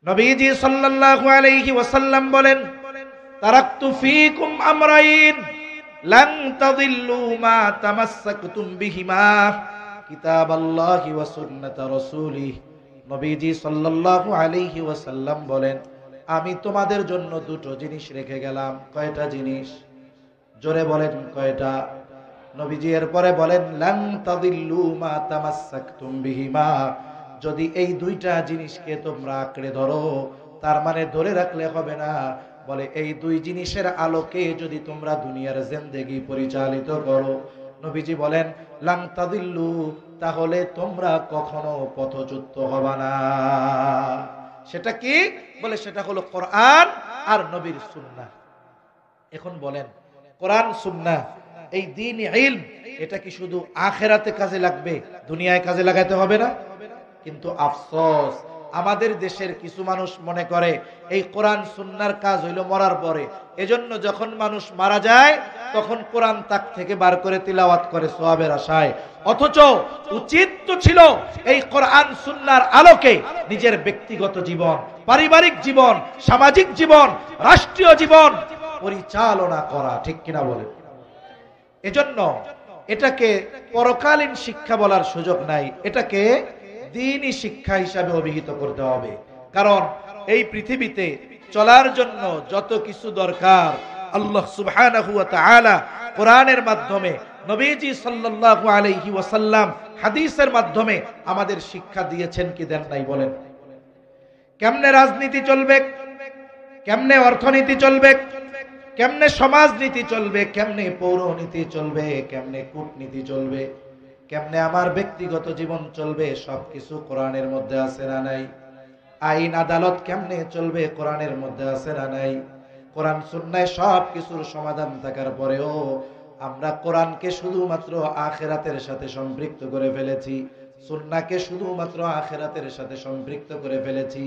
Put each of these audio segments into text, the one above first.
নবীজি সাল্লাল্লাহু আলাইহি ওয়াসাল্লাম বলেন, তারাকতু ফীকুম আমরাইন লান তাদিল্লু মা তামাসসাকতুম বিহিমা কিতাবাল্লাহি ওয়া সুন্নাত রাসূলিহি। নবীজি সাল্লাল্লাহু আলাইহি ওয়াসাল্লাম বলেন, আমি তোমাদের জন্য দুটো জিনিস রেখে গেলাম। কয়টা জিনিস? জোরে বলেন কয়টা? নবীজি এরপরে বলেন, লান তাদিল্লু মা তামাসসাকতুম বিহিমা, যদি এই দুইটা জিনিসকে তোমরা আঁকড়ে ধরো, তার মানে ধরে রাখলে হবে না, বলে এই দুই জিনিসের আলোকে যদি তোমরা দুনিয়ার জিন্দেগি পরিচালিত করো, নবীজি বলেন লান তাদিল্লু, তাহলে তোমরা কখনো পথচ্যুত হবে না। সেটা কি? বলে সেটা হলো কোরআন আর নবীর সুন্নাহ। এখন বলেন, কোরআন সুন্নাহ এই দ্বীন ইলম, এটা কি শুধু আখিরাতে কাজে লাগবে, দুনিয়ায় কাজে লাগাতে হবে না? কিন্তু আফসোস, আমাদের দেশের কিছু মানুষ মনে করে এই কোরআন সুন্নাহর কাজ হইল মরার পরে, এজন্য যখন মানুষ মারা যায় তখন কোরআন তাক থেকে বার করে তিলাওয়াত করে সওয়াবের আশায়। অথচ উচিত তো ছিল এই কোরআন সুন্নাহর আলোকে নিজের ব্যক্তিগত জীবন, পারিবারিক জীবন, সামাজিক জীবন, রাষ্ট্রীয় জীবন পরিচালনা করা। ঠিক কিনা বলেন? এজন্য এটাকে পরকালীন শিক্ষা বলার সুযোগ নাই, এটাকে দ্বীনি শিক্ষা হিসাবে অভিহিত করতে হবে। কারণ এই পৃথিবীতে চলার জন্য যত কিছু দরকার আল্লাহ সুবহানাহু ওয়া তাআলা কোরআনের মাধ্যমে, নবীজি সাল্লাল্লাহু আলাইহি ওয়াসাল্লাম হাদিসের মাধ্যমে আমাদের শিক্ষা দিয়েছেন কি দেন নাই? বলেন, কেমনে রাজনীতি চলবে, কেমনে অর্থনীতি চলবে, কেমনে সমাজনীতি চলবে, কেমনে পৌরনীতি চলবে, কেমনে কূটনীতি চলবে, কেমনে আমার ব্যক্তিগত জীবন চলবে, সবকিছু কোরআনের মধ্যে আছে না নাই? আইন আদালত কেমনে চলবে, কোরআনের মধ্যে আছে না নাই? কোরআন সুন্নাহয় সব কিছুর সমাধান থাকার পরেও আমরা কোরআনকে শুধুমাত্র আখিরাতের সাথে সম্পৃক্ত করে ফেলেছি, সুন্নাহকে শুধুমাত্র আখিরাতের সাথে সম্পৃক্ত করে ফেলেছি।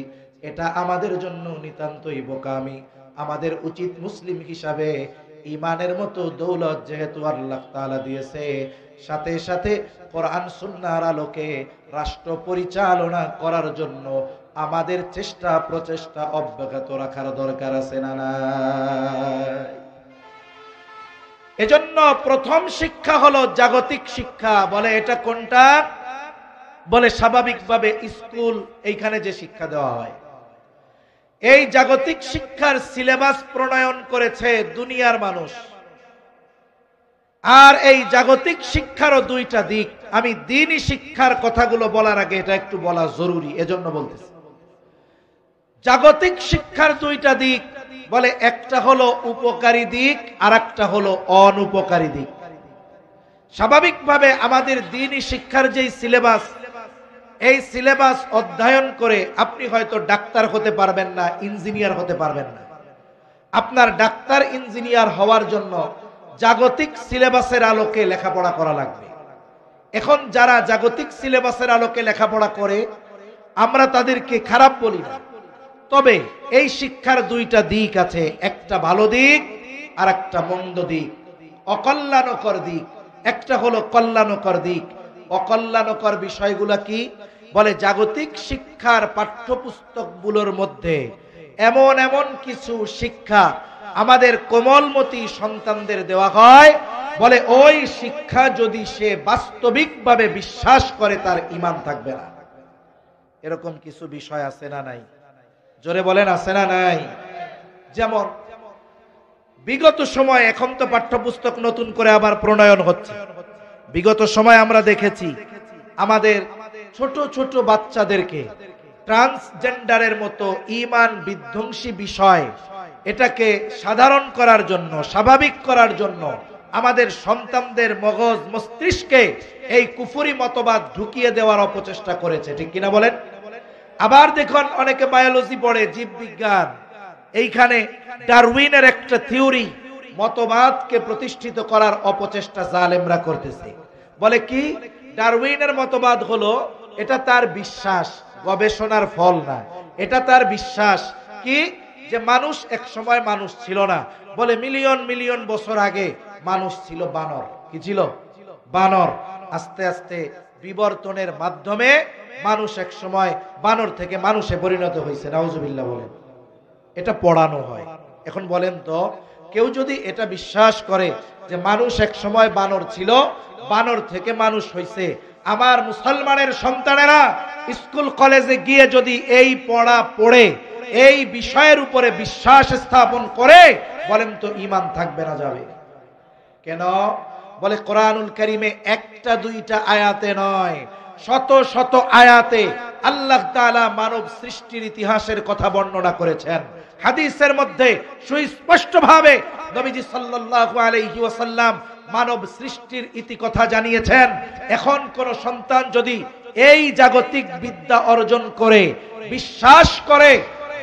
এটা আমাদের জন্য নিতান্তই বোকামি। আমাদের উচিত মুসলিম হিসাবে ইমানের মতো দৌলত যেহেতু আল্লাহ তাআলা দিয়েছে, সাথে সাথে কোরআন সুন্নাহর আলোকে রাষ্ট্র পরিচালনা করার জন্য আমাদের চেষ্টা প্রচেষ্টা অব্যাহত রাখার দরকার আছে না নাই? এজন্য প্রথম শিক্ষা হলো জাগতিক শিক্ষা। বলে এটা কোনটা? বলে স্বাভাবিকভাবে স্কুল, এইখানে যে শিক্ষা দেওয়া হয়, এই জাগতিক শিক্ষার সিলেবাস প্রণয়ন করেছে দুনিয়ার মানুষ। আর এই জাগতিক শিক্ষারও দুইটা দিক। আমি দ্বীনি শিক্ষার কথাগুলো বলার আগে এটা একটু বলা জরুরি, এজন্য বলতেছি। জাগতিক শিক্ষার দুইটা দিক, বলে একটা হলো উপকারী দিক আর একটা হলো অনুপকারী দিক। স্বাভাবিকভাবে আমাদের দ্বীনি শিক্ষার যেই সিলেবাস, এই সিলেবাস অধ্যয়ন করে আপনি হয়তো ডাক্তার হতে পারবেন না, ইঞ্জিনিয়ার হতে পারবেন না। আপনার ডাক্তার ইঞ্জিনিয়ার হওয়ার জন্য জাগতিক সিলেবাসের আলোকে লেখাপড়া করা লাগবে। এখন যারা জাগতিক সিলেবাসের আলোকে লেখাপড়া করে আমরা তাদেরকে খারাপ বলি না, তবে এই শিক্ষার দুইটা দিক আছে, একটা ভালো দিক আর একটা মন্দ দিক, অকল্যাণকর দিক। একটা হলো কল্যাণকর দিক। অকল্যাণকর বিষয়গুলো কি? বলে জাগতিক শিক্ষার পাঠ্যপুস্তকগুলোর মধ্যে এমন এমন কিছু শিক্ষা আমাদের কোমলমতি সন্তানদের দেওয়া হয়, বলে ওই শিক্ষা যদি সে বাস্তবিকভাবে বিশ্বাস করে তার ঈমান থাকবে না। এরকম কিছু বিষয় আছে না নাই? জোরে বলেন, আছে না নাই? যেমন বিগত সময়, এখন তো পাঠ্যপুস্তক নতুন করে আবার প্রণয়ন হচ্ছে, বিগত সময় আমরা দেখেছি আমাদের ছোট ছোট বাচ্চাদেরকে ট্রান্সজেন্ডারের মতো ঈমান বিধ্বংসী বিষয়, এটাকে সাধারণ করার জন্য, স্বাভাবিক করার জন্য আমাদের সন্তানদের মগজ মস্তিষ্কে এই কুফরি মতবাদ ঢুকিয়ে দেওয়ার অপচেষ্টা করেছে। ঠিক কিনা বলেন? আবার দেখুন, অনেকে বায়োলজি পড়ে, জীববিজ্ঞান, এইখানে ডারউইনের একটা থিওরি মতবাদকে প্রতিষ্ঠিত করার অপচেষ্টা জালেমরা করতেছে। বলে কি? ডারউইনের মতবাদ হলো, এটা তার বিশ্বাস, গবেষণার ফল না, এটা তার বিশ্বাস কি যে মানুষ এক সময় মানুষ ছিল না। বলে মিলিয়ন মিলিয়ন বছর আগে মানুষ ছিল বানর। কি ছিল? বানর। আস্তে আস্তে বিবর্তনের মাধ্যমে মানুষ এক সময় বানর থেকে মানুষে পরিণত হয়েছে। নাউজুবিল্লাহ বলেন। এটা পড়ানো হয়। এখন বলেন তো, কেউ যদি এটা বিশ্বাস করে যে মানুষ এক সময় বানর ছিল, বানর থেকে মানুষ হয়েছে, আমার মুসলমানের সন্তানেরা স্কুল কলেজে গিয়ে যদি এই পড়া পড়ে এই বিষয়ের উপরে বিশ্বাস স্থাপন করে, বলেন তো ঈমান থাকবে না যাবে? কেন? বলে কোরআনুল কারীমে একটা দুইটা আয়াতে নয়, শত শত আয়াতে আল্লাহ তাআলা মানব সৃষ্টির ইতিহাসের কথা বর্ণনা করেছেন। হাদিসের মধ্যে সুস্পষ্টভাবে নবীজি সাল্লাল্লাহু আলাইহি ওয়াসাল্লাম মানব সৃষ্টির ইতি কথা জানিয়েছেন। এখন কোন সন্তান যদি এই জাগতিক বিদ্যা অর্জন করে বিশ্বাস করে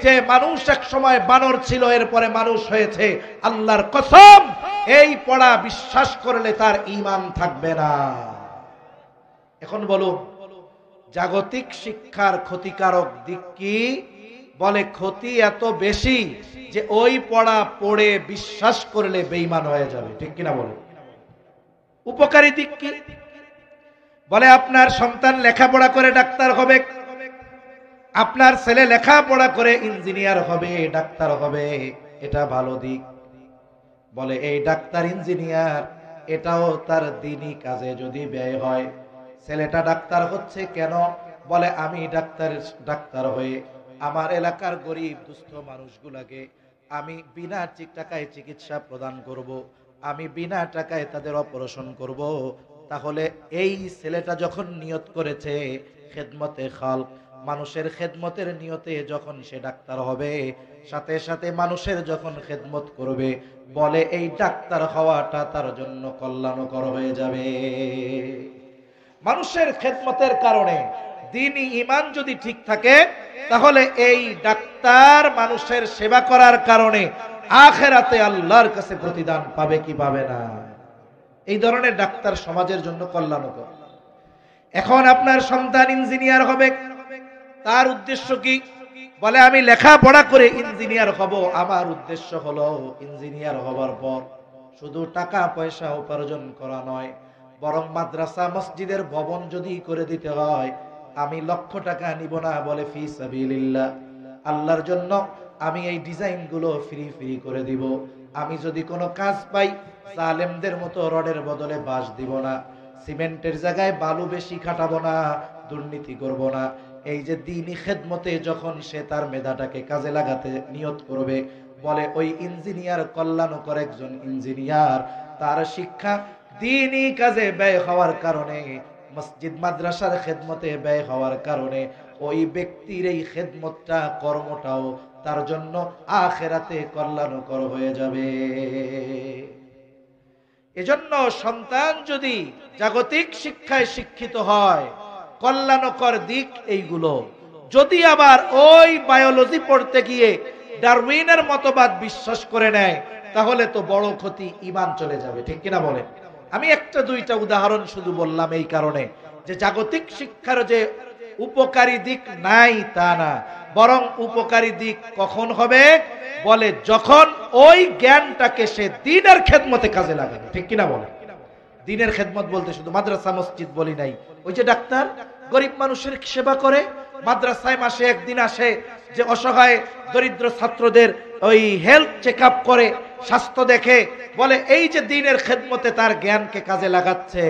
যে মানুষ এক সময় বানর ছিল, এরপরে মানুষ হয়েছে, আল্লাহর কসম এই পড়া বিশ্বাস করলে তার ঈমান থাকবে না। এখন বলুন, জাগতিক শিক্ষার ক্ষতিকারক দিক কি? বলে ক্ষতি এত বেশি যে ওই পড়া পড়ে বিশ্বাস করলে বেঈমান হয়ে যাবে। ঠিক কিনা বলেন? উপকারী দিক কি? বলে আপনার সন্তান লেখাপড়া করে ডাক্তার হবে, আপনার ছেলে লেখাপড়া করে ইঞ্জিনিয়ার হবে, ডাক্তার হবে, এটা ভালো দিক। বলে এই ডাক্তার ইঞ্জিনিয়ার এটাও তার দ্বীনি কাজে যদি ব্যয় হয়। ছেলেটা ডাক্তার হচ্ছে কেন? বলে আমি ডাক্তার হয়ে আমার এলাকার গরিব দুস্থ মানুষগুলাকে আমি বিনা টাকায় চিকিৎসা প্রদান করব, আমি বিনা টাকায় তাদের অপারেশন করব। তাহলে এই ছেলেটা যখন নিয়ত করেছে খেদমতে খালক, মানুষের খেদমতের নিয়তে যখন সে ডাক্তার হবে, সাথে সাথে মানুষের যখন খেদমত করবে, বলে এই ডাক্তার হওয়াটা তার জন্য কল্যাণকর হয়ে যাবে। মানুষের খেদমতের কারণে দ্বীনি ঈমান যদি ঠিক থাকে, তাহলে এই ডাক্তার মানুষের সেবা করার কারণে আখিরাতে আল্লাহর কাছে প্রতিদান পাবে কি পাবে না? এই ধরনের ডাক্তার সমাজের জন্য কল্যাণকর। এখন আপনার সন্তান ইঞ্জিনিয়ার হবে, তার উদ্দেশ্য কি? বলে আমি লেখাপড়া করে ইঞ্জিনিয়ার হব। আমার উদ্দেশ্য হলো ইঞ্জিনিয়ার হবার পর শুধু টাকা পয়সা উপার্জন করা নয়, বরং মাদ্রাসা মসজিদের ভবন যদি করে দিতে হয় আমি লক্ষ টাকা নিব না। বলে ফি সাবিলিল্লাহ, আল্লাহর জন্য আমি এই ডিজাইন গুলো ফ্রি করে দিব। আমি যদি কোনো কাজ পাই জালেমদের মতো রডের বদলে বাঁশ দিব না, সিমেন্টের জায়গায় বালু বেশি খাটাবো না, দুর্নীতি করব না। এই যে দ্বীনি খেদমতে যখন সে তার মেধাটাকে কাজে লাগাতে নিয়ত করবে, বলে ওই ইঞ্জিনিয়ার কল্যাণকর একজন ইঞ্জিনিয়ার, তার শিক্ষা দ্বীনি কাজে ব্যয় হওয়ার কারণে, মসজিদ মাদ্রাসার খেদমতে ব্যয় হওয়ার কারণে ওই ব্যক্তির এই খেদমতটা কর্মটাও তার জন্য আখিরাতে কল্যাণকর হয়ে যাবে। এজন্য সন্তান যদি জাগতিক শিক্ষায় শিক্ষিত হয়, কল্যাণকর দিক এইগুলো। যদি আবার ওই বায়োলজি পড়তে গিয়ে ডারউইনের মতবাদ বিশ্বাস করে নেয়, তাহলে তো বড় ক্ষতি, ঈমান চলে যাবে। ঠিক কিনা বলেন? আমি একটা দুইটা উদাহরণ শুধু বললাম এই কারণে যে জাগতিক শিক্ষার যে উপকারী দিক নাই তা না, বরং উপকারী দিক কখন হবে? বলে যখন ওই জ্ঞানটাকে সে দ্বীনের খেদমতে কাজে লাগাবে। ঠিক কিনা বলেন? দ্বীনের খেদমত বলতে শুধু মাদ্রাসা মসজিদ বলি নাই। ওই যে ডাক্তার গরিব মানুষের সেবা করে, মাদ্রাসায় মাসে একদিন আসে, যে অসহায় দরিদ্র ছাত্রদের ওই হেলথ চেক আপ করে, স্বাস্থ্য দেখে, বলে এই যে দ্বীনের খেদমতে তার জ্ঞানকে কাজে লাগাচ্ছে,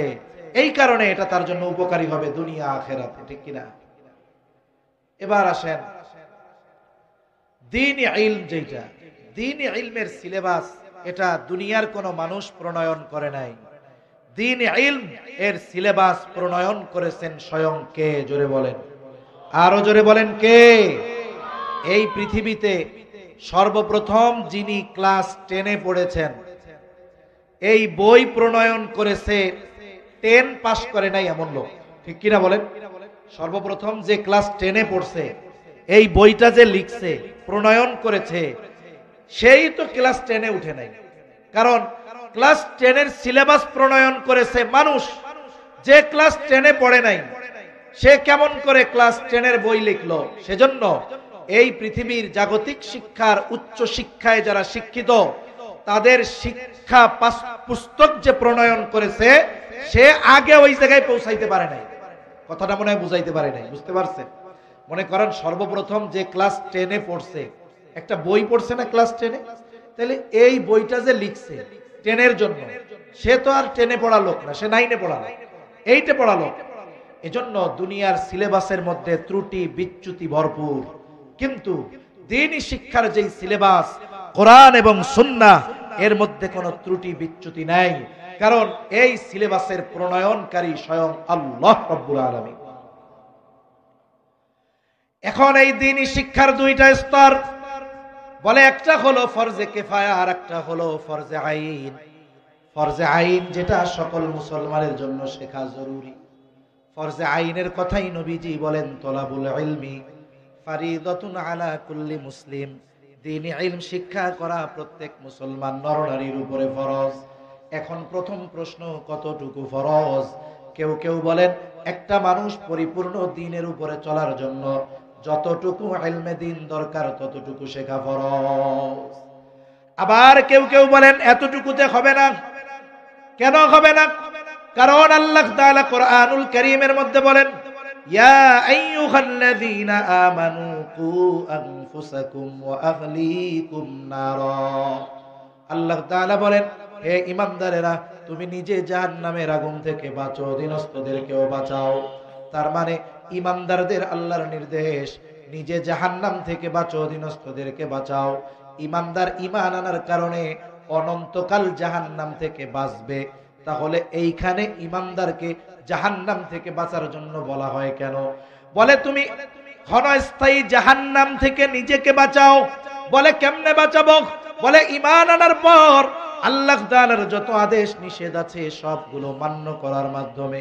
এই কারণে এটা তার জন্য উপকারী হবে দুনিয়া আখিরাতে। ঠিক কিনা? এবার আসেন দ্বীনি ইলম, যেটা দ্বীনি ইলমের সিলেবাস, এটা দুনিয়ার কোনো মানুষ প্রণয়ন করে নাই। দ্বীনি ইলম এর সিলেবাস প্রণয়ন করেছেন স্বয়ং কে? জোরে বলেন, আরো জোরে বলেন কে? এই পৃথিবীতে সর্বপ্রথম যিনি ক্লাস 10-এ পড়েছেন, এই বই প্রণয়ন করেছে 10 পাস করে নাই এমন লোক। ঠিক কিনা বলেন? সর্বপ্রথম যে ক্লাস 10-এ পড়ছে, এই বইটা যে লিখছে, প্রণয়ন করেছে, সেই তো ক্লাস 10-এ উঠে নাই। কারণ ক্লাস 10-এর সিলেবাস প্রণয়ন করেছে মানুষ, যে ক্লাস 10-এ পড়ে নাই সে কেমন করে ক্লাস 10-এর বই লিখলো? সেজন্য এই পৃথিবীর জাগতিক শিক্ষার উচ্চ শিক্ষায় যারা শিক্ষিত, তাদের শিক্ষা পুস্তক যে প্রণয়ন করেছে, সে আগে ওই জায়গায় পৌঁছাইতে পারে নাই। কথাটা মনে হয় বুঝাইতে পারে নাই, বুঝতে পারছেন? মনে করেন সর্বপ্রথম যে ক্লাস 10-এ পড়ছে, একটা বই পড়ছে না ক্লাস 10-এ, তাহলে এই বইটা যে লিখছে 10-এর জন্য, সে তো আর 10-এ পড়া লোক না, সে 9-এ পড়া লোক, 8-এ পড়া লোক। এজন্য দুনিয়ার সিলেবাসের মধ্যে ত্রুটি বিচ্যুতি ভরপুর, কিন্তু দ্বীনি শিক্ষার যেই সিলেবাস কোরআন এবং সুন্নাহ, এর মধ্যে কোনো ত্রুটি বিচ্যুতি নাই, কারণ এই সিলেবাসের প্রণয়নকারী স্বয়ং আল্লাহ রাব্বুল আলামিন। এখন এই দ্বীনি শিক্ষার দুইটা স্তর, বলে একটা হলো ফরজে কিফায়া আর একটা হলো ফরজে আইন। ফরজে আইন যেটা সকল মুসলমানের জন্য শেখা জরুরি। ফরজে আইনের কথাই নবীজি বলেন, তলাবুল ইলমি ফারিদাতুন আলা কুল্লি মুসলিম। দ্বীনি ইলম শিক্ষা করা প্রত্যেক মুসলমান নরনারীর উপরে ফরজ। এখন প্রথম প্রশ্ন, কতটুকু ফরজ? কেউ কেউ বলেন একটা মানুষ পরিপূর্ণ দ্বীনের উপরে চলার জন্য যতটুকু ইলমে দ্বীন দরকার ততটুকু শেখা ফরজ। আবার কেউ কেউ বলেন এতটুকুতে হবে না। কেন হবে না? কারণ আল্লাহ তাআলা কোরআনুল কারীমের মধ্যে বলেন, ইয়া আইয়ুহাল্লাযীনা আমানু কু আনফুসাকুম ওয়া আহলিকুম নারা। আল্লাহ তাআলা বলেন, হে ঈমানদারেরা, তুমি নিজে জাহান্নামের আগুন থেকে বাঁচো, অধীনস্থদেরকেও বাঁচাও। তার মানে ঈমানদারদের আল্লাহর নির্দেশ, নিজে জাহান্নাম থেকে বাঁচো, অধীনস্থদেরকে বাঁচাও। ঈমানদার ঈমান আনার কারণে অনন্তকাল জাহান্নাম থেকে বাঁচবে। তাহলে এইখানে ঈমানদারকে জাহান্নাম থেকে বাঁচার জন্য বলা হয় কেন? বলে তুমি ক্ষণস্থায়ী জাহান্নাম থেকে নিজেকে বাঁচাও। বলে কেমনে বাঁচাবো? বলে ঈমান আনার পর আল্লাহ তাআলার যত আদেশ নিষেধ আছে সবগুলো মান্য করার মাধ্যমে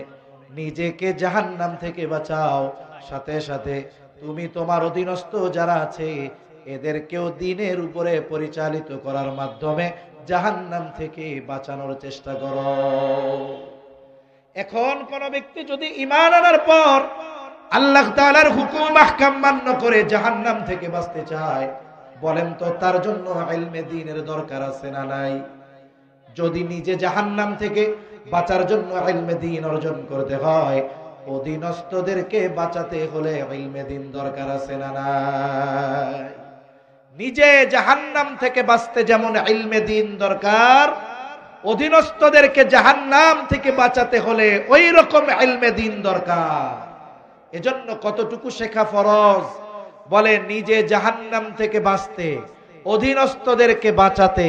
নিজেকে জাহান্নাম থেকে বাঁচাও। সাথে সাথে তুমি তোমার অধীনস্থ যারা আছে এদেরকেও দ্বীনের উপরে পরিচালিত করার মাধ্যমে জাহান্নাম থেকে বাঁচানোর চেষ্টা করো। এখন কোন ব্যক্তি যদি ঈমান আনার পর আল্লাহ তাআলার হুকুম আহকাম মান্য করে জাহান্নাম থেকে বাঁচতে চায়, বলেন তো তার জন্য ইলমে দ্বীনের দরকার আছে না নাই? যদি নিজে জাহান্নাম থেকে বাঁচার জন্য ইলমে দ্বীন অর্জন করতে হয়, অধীনস্থদেরকে বাঁচাতে হলে ইলমে দ্বীন দরকার আছে না নাই? নিজে জাহান্নাম থেকে বাঁচতে যেমন ইলমে দ্বীন দরকার, অধীনস্থদেরকে জাহান্নাম থেকে বাঁচাতে হলে ওই রকম ইলমে দ্বীন দরকার। এজন্য কতটুকু শেখা ফরজ? বলে নিজে জাহান্নাম থেকে বাঁচতে, অধীনস্থদেরকে বাঁচাতে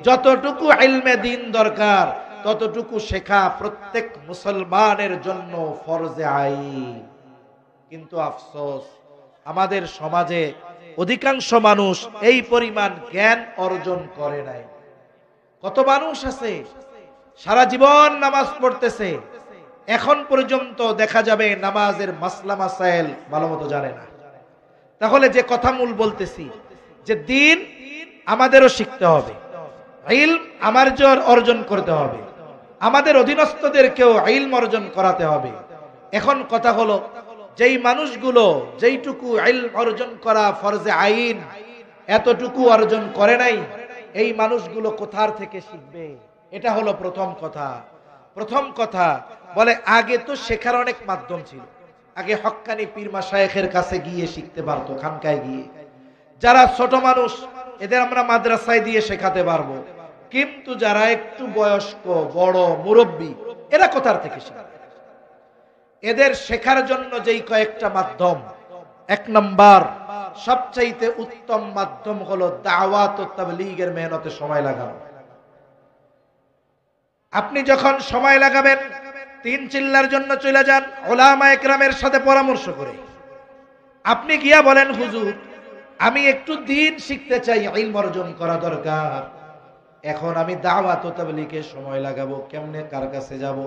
যতটুকু ইলমে দ্বীন দরকার ততটুকু শেখা প্রত্যেক মুসলমানের জন্য ফরজে আইন। কিন্তু আফসোস, আমাদের সমাজে অধিকাংশ মানুষ এই পরিমাণ জ্ঞান অর্জন করে নাই। কত মানুষ আছে সারা জীবন নামাজ পড়তেছে, এখন পর্যন্ত দেখা যাবে নামাজের মাসলা মাসাইল ভালো মতো জানে না। তাহলে যে কথা মূল বলতেছি যে দ্বীন আমাদেরও শিখতে হবে, ইলম আমাদের অর্জন করতে হবে, আমাদের অধীনস্থদেরকেও ইলম অর্জন করাতে হবে। এখন কথা হলো, যেই মানুষগুলো যেইটুকু ইলম অর্জন করা ফরজে আইন এতটুকু অর্জন করে নাই, এই মানুষগুলো কোথার থেকে শিখবে? এটা হলো প্রথম কথা। প্রথম কথা বলে আগে তো শেখার অনেক মাধ্যম ছিল। আগে হক্কানি পীর মাশায়েখের কাছে গিয়ে শিখতে পারতো, খানকায় গিয়ে। যারা ছোট মানুষ এদের আমরা মাদ্রাসায় দিয়ে শেখাতে পারবো, কিন্তু যারা একটু বয়স্ক বড় মুরব্বী এরা কোথার থেকে শিখবে? এদের শেখার জন্য যেই কয়েকটা মাধ্যম, এক নাম্বার সবচাইতে উত্তম মাধ্যম হলো দাওয়াত ও তাবলীগের মেহনতে সময় লাগানো। আপনি যখন সময় লাগাবেন, তিন চিল্লার জন্য চলে যান উলামায়ে কেরামের সাথে পরামর্শ করে। আপনি গিয়া বলেন, হুজুর আমি একটু দ্বীন শিখতে চাই, ইলম অর্জন করা দরকার, এখন আমি দাওয়াত ও তাবলীগে সময় লাগাবো, কেমনে কার কাছে যাব?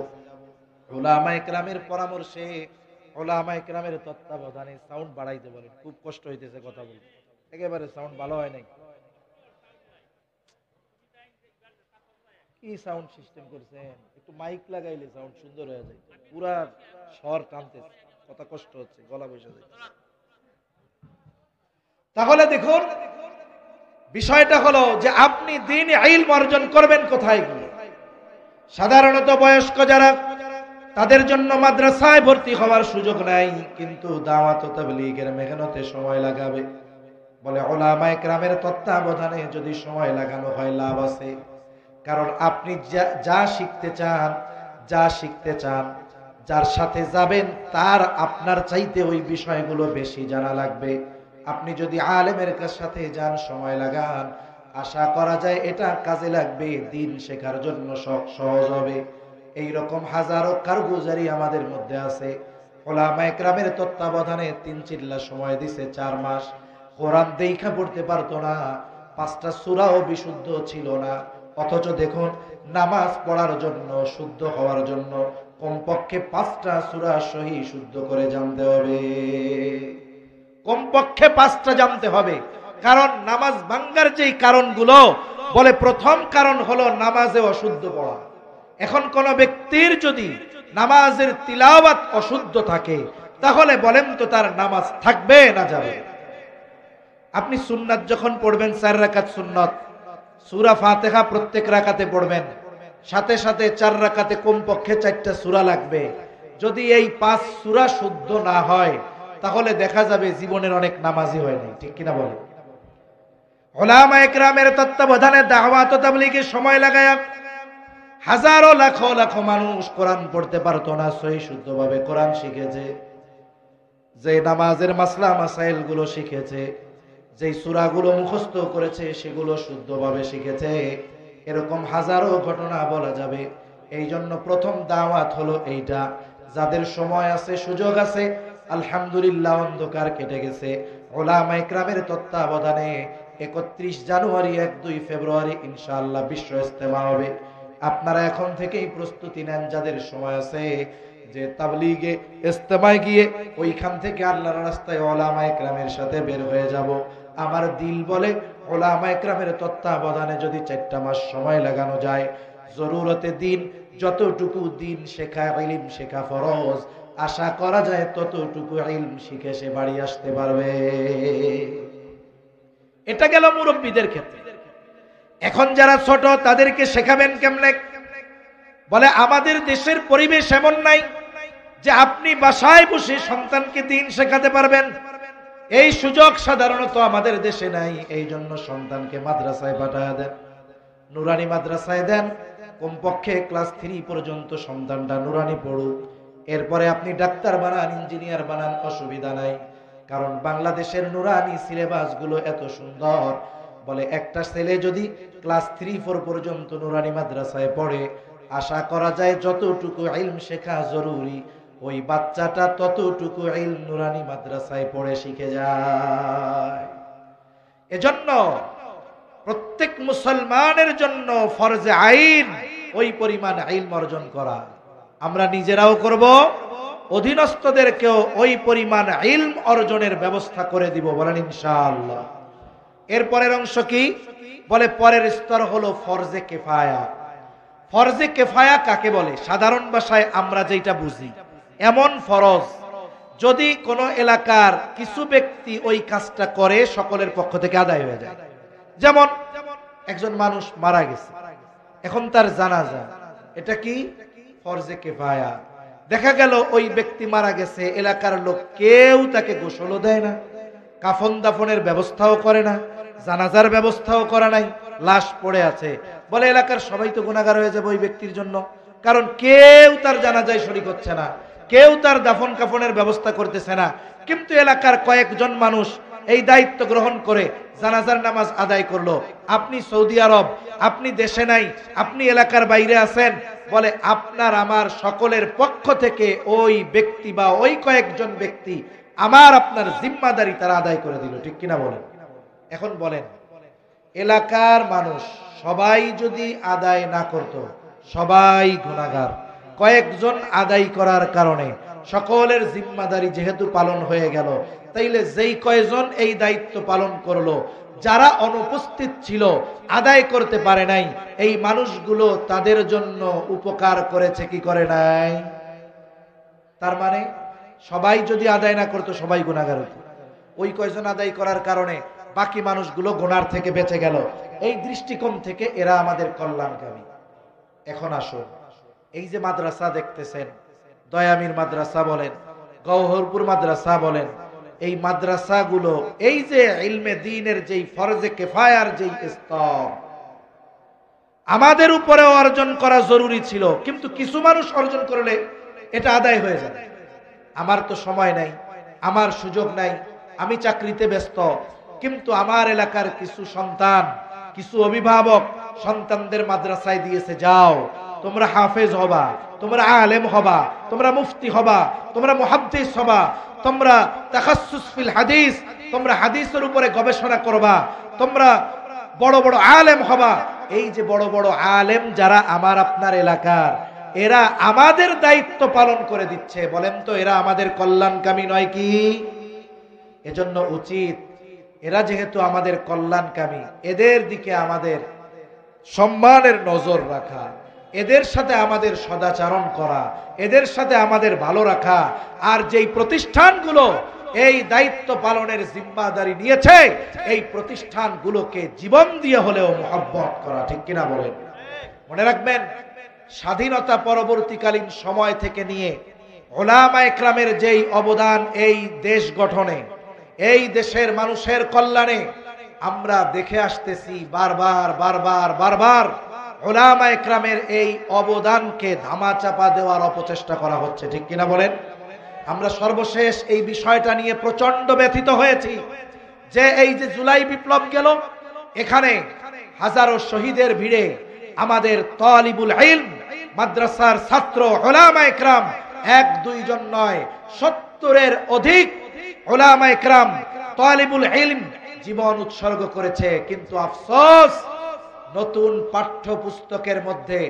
উলামায়ে কেরামের পরামর্শে, উলামায়ে কেরামের তত্ত্বাবধানে সাউন্ড বাড়াইতে বলেন। খুব কষ্ট হইতেছে কথা বলতে, একেবারে সাউন্ড ভালো হয় নাই। কি সাউন্ড সিস্টেম করছেন? একটু মাইক লাগাইলে সাউন্ড সুন্দর হয়ে যায়, পুরা স্বর টানতেছে, কথা কষ্ট হচ্ছে, গলা বসে যাচ্ছে। তাহলে দেখুন বিষয়টা হলো যে আপনি দ্বীনি ইলম অর্জন করবেন কোথায় গিয়ে? সাধারণত বয়স্ক যারা তাদের জন্য মাদ্রাসায় ভর্তি হওয়ার সুযোগ নাই, কিন্তু দাওয়াত ও তাবলীগের মেহনতে সময় লাগাবে। বলে উলামায়ে কেরামের তত্ত্বাবধানে যদি সময় লাগানো হয় লাভ আছে। কারণ আপনি যা শিখতে চান, যার সাথে যাবেন তার আপনার চাইতে ওই বিষয়গুলো বেশি জানা লাগবে। আপনি যদি আলেমের সাথে যান, সময় লাগান, আশা করা যায় এটা কাজে লাগবে, দিন শেখার জন্য সহজ হবে। এইরকম হাজারো কারগুজারি আমাদের মধ্যে আছে। উলামায়ে কেরামের তত্ত্বাবধানে 3 চিল্লা সময় দিছে, 4 মাস। কোরআন দেখা পড়তে পারতো না, 5টা সূরাও বিশুদ্ধ ছিল না। অথচ দেখুন, নামাজ পড়ার জন্য, শুদ্ধ হওয়ার জন্য কমপক্ষে 5টা সূরা সহি শুদ্ধ করে জানতে হবে। কমপক্ষে 5টা জানতে হবে। কারণ নামাজ ভাঙ্গার যেই কারণগুলো, বলে প্রথম কারণ হলো নামাজে অশুদ্ধ পড়া। এখন কোন ব্যক্তির যদি নামাজের তিলাওয়াত অশুদ্ধ থাকে, তাহলে বলেন তো তার নামাজ থাকবে না যাবে? আপনি সুন্নাত যখন পড়বেন, 4 রাকাত সুন্নাত, সূরা ফাতিহা প্রত্যেক রাকাতে পড়বেন, সাথে সাথে 4 রাকাতে কমপক্ষে 4টা সূরা লাগবে। যদি এই 5 সূরা শুদ্ধ না হয়, তাহলে দেখা যাবে জীবনের অনেক নামাজি হয় নাই। ঠিক কিনা বলেন? উলামায়ে কেরামের তত্ত্বাবধানে দাওয়াত ও তাবলীগের সময় লাগায়া হাজারো লাখো লাখো মানুষ কোরআন পড়তে পারতো না, সহি শুদ্ধভাবে কোরআন শিখেছে। যে নামাজের মাসলা মাসাইল গুলো শিখেছে, যেই সূরাগুলো মুখস্থ করেছে, সেগুলো শুদ্ধভাবে শিখেছে। এরকম হাজারো ঘটনা বলা যাবে। এই জন্য প্রথম দাওয়াত হলো এইটা। যাদের সময় আছে, সুযোগ আছে, আলহামদুলিল্লাহ, অন্ধকার কেটে গেছে। উলামায়ে কেরামের তত্ত্বাবধানে 31 জানুয়ারি, 1-2 ফেব্রুয়ারি ইনশাআল্লাহ বিশ্ব ইজতেমা হবে। আপনারা এখন থেকেই প্রস্তুতি নেন, যাদের সময় আছে, যে তাবলীগে ইজতেমায় গিয়ে ওইখান থেকে আল্লাহর রাস্তায় উলামায়ে কেরামের সাথে বের হয়ে যাব। আমার দিল বলে উলামায়ে কেরামের তত্ত্বাবধানে যদি 4টা মাস সময় লাগানো যায়, জরুরতে দিন, যতটুকু দিন শেখা, ইলম শেখা ফরজ, আশা করা যায় ততটুকু ইলম শিখে সে বাড়ি আসতে পারবে। এটা গেল মুরব্বীদের ক্ষেত্রে। এখন যারা ছোট, তাদেরকে শেখাবেন কেমনে? বলে আমাদের দেশের পরিবেশ এমন নাই যে আপনি বাসায় বসে সন্তানকে দিন শেখাতে পারবেন। এই সুযোগ সাধারণত আমাদের দেশে নাই। এই জন্য সন্তানকে মাদ্রাসায় পাঠায় দেন, নুরানি মাদ্রাসায় দেন। কমপক্ষে ক্লাস 3 পর্যন্ত সন্তানটা নুরানি পড়ুক। এরপরে আপনি ডাক্তার বানান, ইঞ্জিনিয়ার বানান, অসুবিধা নাই। কারণ বাংলাদেশের নুরানি সিলেবাস গুলো এত সুন্দর। বলে একটা ছেলে যদি ক্লাস 3-4 পর্যন্ত নুরানি মাদ্রাসায় পড়ে, আশা করা যায় যতটুকু ইলম শেখা জরুরি, ওই বাচ্চাটা ততটুকু ইলম নুরানি মাদ্রাসায় পড়ে শিখে যায়। এজন্য প্রত্যেক মুসলমানের জন্য ফরজে আইন ওই পরিমাণ ইলম অর্জন করা। আমরা নিজেরাও করব, অধীনস্থদেরকেও ওই পরিমাণ ইলম অর্জনের ব্যবস্থা করে দিব, বলেন ইনশাআল্লাহ। এরপরের অংশ কি? বলে পরের স্তর হলো ফরজে কিফায়া। ফরজে কিফায়া কাকে বলে? সাধারণ ভাষায় আমরা যেটা বুঝি, এমন ফরজ যদি কোন এলাকার কিছু ব্যক্তি ওই কাজটা করে, সকলের পক্ষ থেকে আদায় হয়ে যায়। যেমন একজন মানুষ মারা গেছে, এখন তার জানাজা, এটা কি? ফরজে কিফায়া। দেখা গেল ওই ব্যক্তি মারা গেছে, এলাকার লোক কেউ তাকে গোসলও দেয় না, কাফন দাফনের ব্যবস্থাও করে না, জানাজার ব্যবস্থাও করা নাই, লাশ পড়ে আছে। বলে এলাকার সবাই তো গুনাহগার হয়ে যাবে ওই ব্যক্তির জন্য, কারণ কেউ তার জানাজায় শরীক হচ্ছে না, কেউ তার দাফন কাফনের ব্যবস্থা করতেছে না। কিন্তু এলাকার কয়েকজন মানুষ এই দায়িত্ব গ্রহণ করে জানাজার নামাজ আদায় করলো। আপনি সৌদি আরব, আপনি দেশে নাই, আপনি এলাকার বাইরে আছেন, বলে আপনার আমার সকলের পক্ষ থেকে ওই ব্যক্তি বা ওই কয়েকজন ব্যক্তি আমার আপনার জিম্মাদারি তারা আদায় করে দিল। ঠিক কিনা বলেন? এখন বলেন, এলাকার মানুষ সবাই যদি আদায় না করত, সবাই গুনাহগার। কয়েকজন আদায় করার কারণে সকলের জিম্মাদারি যেহেতু পালন হয়ে গেল, তাইলে যেই কয়জন এই দায়িত্ব পালন করলো, যারা অনুপস্থিত ছিল, আদায় করতে পারে নাই, এই মানুষগুলো তাদের জন্য উপকার করেছে কি করে নাই? তার মানে সবাই যদি আদায় না করতো, সবাই গুনাহগার হতো। ওই কয়জন আদায় করার কারণে বাকি মানুষগুলো গুনার থেকে বেঁচে গেল। এই দৃষ্টিকোণ থেকে এরা আমাদের কল্যাণকামী। এখন আসুন, এই যে মাদ্রাসা দেখতেছেন, দয়ামির মাদ্রাসা বলেন, গওহরপুর মাদ্রাসা বলেন, এই মাদ্রাসাগুলো এই যে ইলমে দ্বীনের যেই ফরজে কিফায়ার যেই স্তর আমাদের উপরে অর্জন করা জরুরি ছিল, কিন্তু কিছু মানুষ অর্জন করলে এটা আদায় হয়ে যাবে। আমার তো সময় নাই, আমার সুযোগ নাই, আমি চাকরিতে ব্যস্ত, কিন্তু আমার এলাকার কিছু সন্তান, কিছু অভিভাবক সন্তানদের মাদ্রাসায় দিয়েছে, যাও তোমরা হাফেজ হবা, তোমরা আলেম হবা, তোমরা মুফতি হবা, তোমরা মুহাদ্দিস হবা, তোমরা তাখাসসুস ফিল হাদিস, তোমরা হাদিসের উপরে গবেষণা করবা, তোমরা বড় বড় আলেম হবা। এই যে বড় বড় আলেম যারা আমার আপনার এলাকার, এরা আমাদের দায়িত্ব পালন করে দিচ্ছে, বলেন তো এরা আমাদের কল্যাণকামী নয় কি? এজন্য উচিত এরা যেহেতু আমাদের কল্যাণকামী, এদের দিকে আমাদের সম্মানের নজর রাখা, এদের সাথে আমাদের সদাচরণ করা, এদের সাথে আমাদের ভালো রাখা। আর যেই প্রতিষ্ঠানগুলো এই দায়িত্ব পালনের জিম্মাদারি নিয়েছে, এই প্রতিষ্ঠানগুলোকে জীবন দিয়ে হলেও মহব্বত করা, ঠিক কিনা বলেন? মনে রাখবেন, স্বাধীনতা পরবর্তীকালীন সময় থেকে নিয়ে উলামায়ে কেরামের যেই অবদান এই দেশ গঠনে, এই দেশের মানুষের কল্যাণে আমরা দেখে আসতেছি, বারবার বারবার বারবার উলামায়ে কেরামের এই অবদানকে ধামাচাপা দেওয়ার অপচেষ্টা করা হচ্ছে, ঠিক কিনা বলেন? আমরা সর্বশেষ এই বিষয়টা নিয়ে প্রচন্ড ব্যথিত হয়েছি যে এই যে জুলাই বিপ্লব গেল, এখানে হাজারো শহীদের ভিড়ে আমাদের তালিবুল ইলম, মাদ্রাসার ছাত্র উলামায়ে কেরাম, এক দুইজন নয়, 70-এর অধিক উলামায়ে কেরাম তালিবুল ইলম জীবন উৎসর্গ করেছে। কিন্তু আফসোস, নতুন পাঠ্যপুস্তকের মধ্যে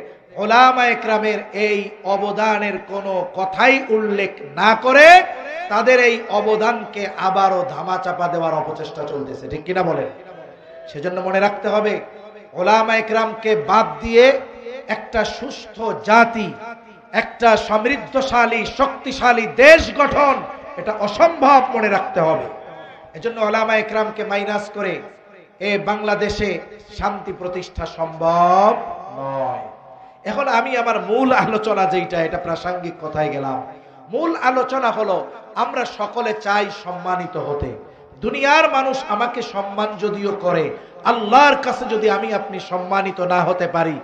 উলামায়ে কেরামের এই অবদানের কোনো কথাই উল্লেখ না করে তাদের এই অবদানকে আবারও ধামাচাপা দেওয়ার অপচেষ্টা চলতেছে, ঠিক কিনা বলেন? সেজন্য মনে রাখতে হবে, উলামায়ে কেরামকে বাদ দিয়ে একটা সুস্থ জাতি, একটা সমৃদ্ধশালী শক্তিশালী দেশ গঠন এটা অসম্ভব, মনে রাখতে হবে। এজন্য উলামায়ে কেরামকে মাইনাস করে বাংলাদেশে শান্তি প্রতিষ্ঠা সম্ভব নয়। এখন আমি আমার মূল আলোচনা যেটা, এটা প্রাসঙ্গিক কথায় গেলাম। মূল আলোচনা হলো, আমরা সকলে চাই সম্মানিত হতে। দুনিয়ার মানুষ আমাকে সম্মান যদিও করে, আল্লাহর কাছে যদি আমি আপনি সম্মানিত না হতে পারি,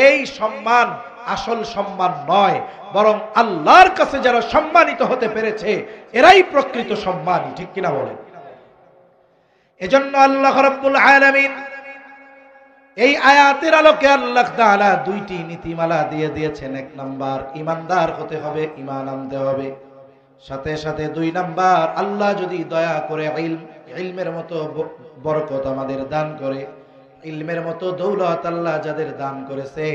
এই সম্মান আসল সম্মান নয়, বরং আল্লাহর কাছে যারা সম্মানিত হতে পেরেছে এরাই প্রকৃত সম্মানী, ঠিক কিনা বলেন? এজন্য আল্লাহ রাব্বুল আলামিন এই আয়াতের আলোকে আল্লাহ তাআলা দুইটি নীতিমালা দিয়ে দিয়েছেন। এক নাম্বার, ইমানদার হতে হবে, ঈমান আনতে হবে। সাথে সাথে 2 নাম্বার, আল্লাহ যদি দয়া করে ইলমের মতো বরকত আমাদের দান করে, ইলমের মতো দৌলত আল্লাহ যাদের দান করেছে,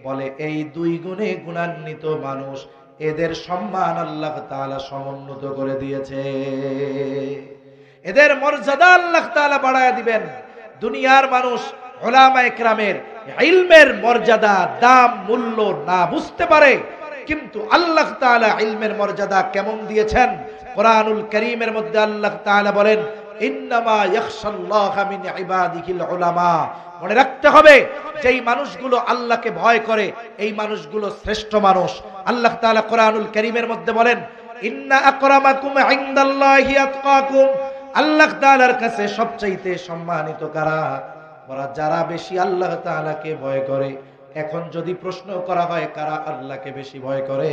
বলে এই 2 গুণে গুণান্বিত মানুষ, এদের সম্মান আল্লাহ তাআলা সমুন্নত করে দিয়েছে, এদের মর্যাদা আল্লাহ তাআলা বাড়ায় দিবেন। দুনিয়ার মানুষ উলামায়ে কেরামের ইলমের মর্যাদা, দাম, মূল্য না বুঝতে পারে, কিন্তু আল্লাহ তাআলা ইলমের মর্যাদা কেমন দিয়েছেন? কোরআনুল কারীমের মধ্যে আল্লাহ তাআলা বলেন, ইন্নামা ইয়াখশাল্লাহা মিন ইবাদিহিল উলামা। মনে রাখতে হবে, যেই মানুষগুলো আল্লাহকে ভয় করে এই মানুষগুলো শ্রেষ্ঠ মানুষ। আল্লাহ তাআলা কোরআনুল কারীমের মধ্যে বলেন, ইন্না আকরামাকুম ইনদাল্লাহি আতকাকুম। আল্লাহ তাআলার কাছে সবচাইতে সম্মানিত কারা? ওরা যারা বেশি আল্লাহ তাআলাকে ভয় করে। এখন যদি প্রশ্ন করা হয় কারা আল্লাহকে বেশি ভয় করে,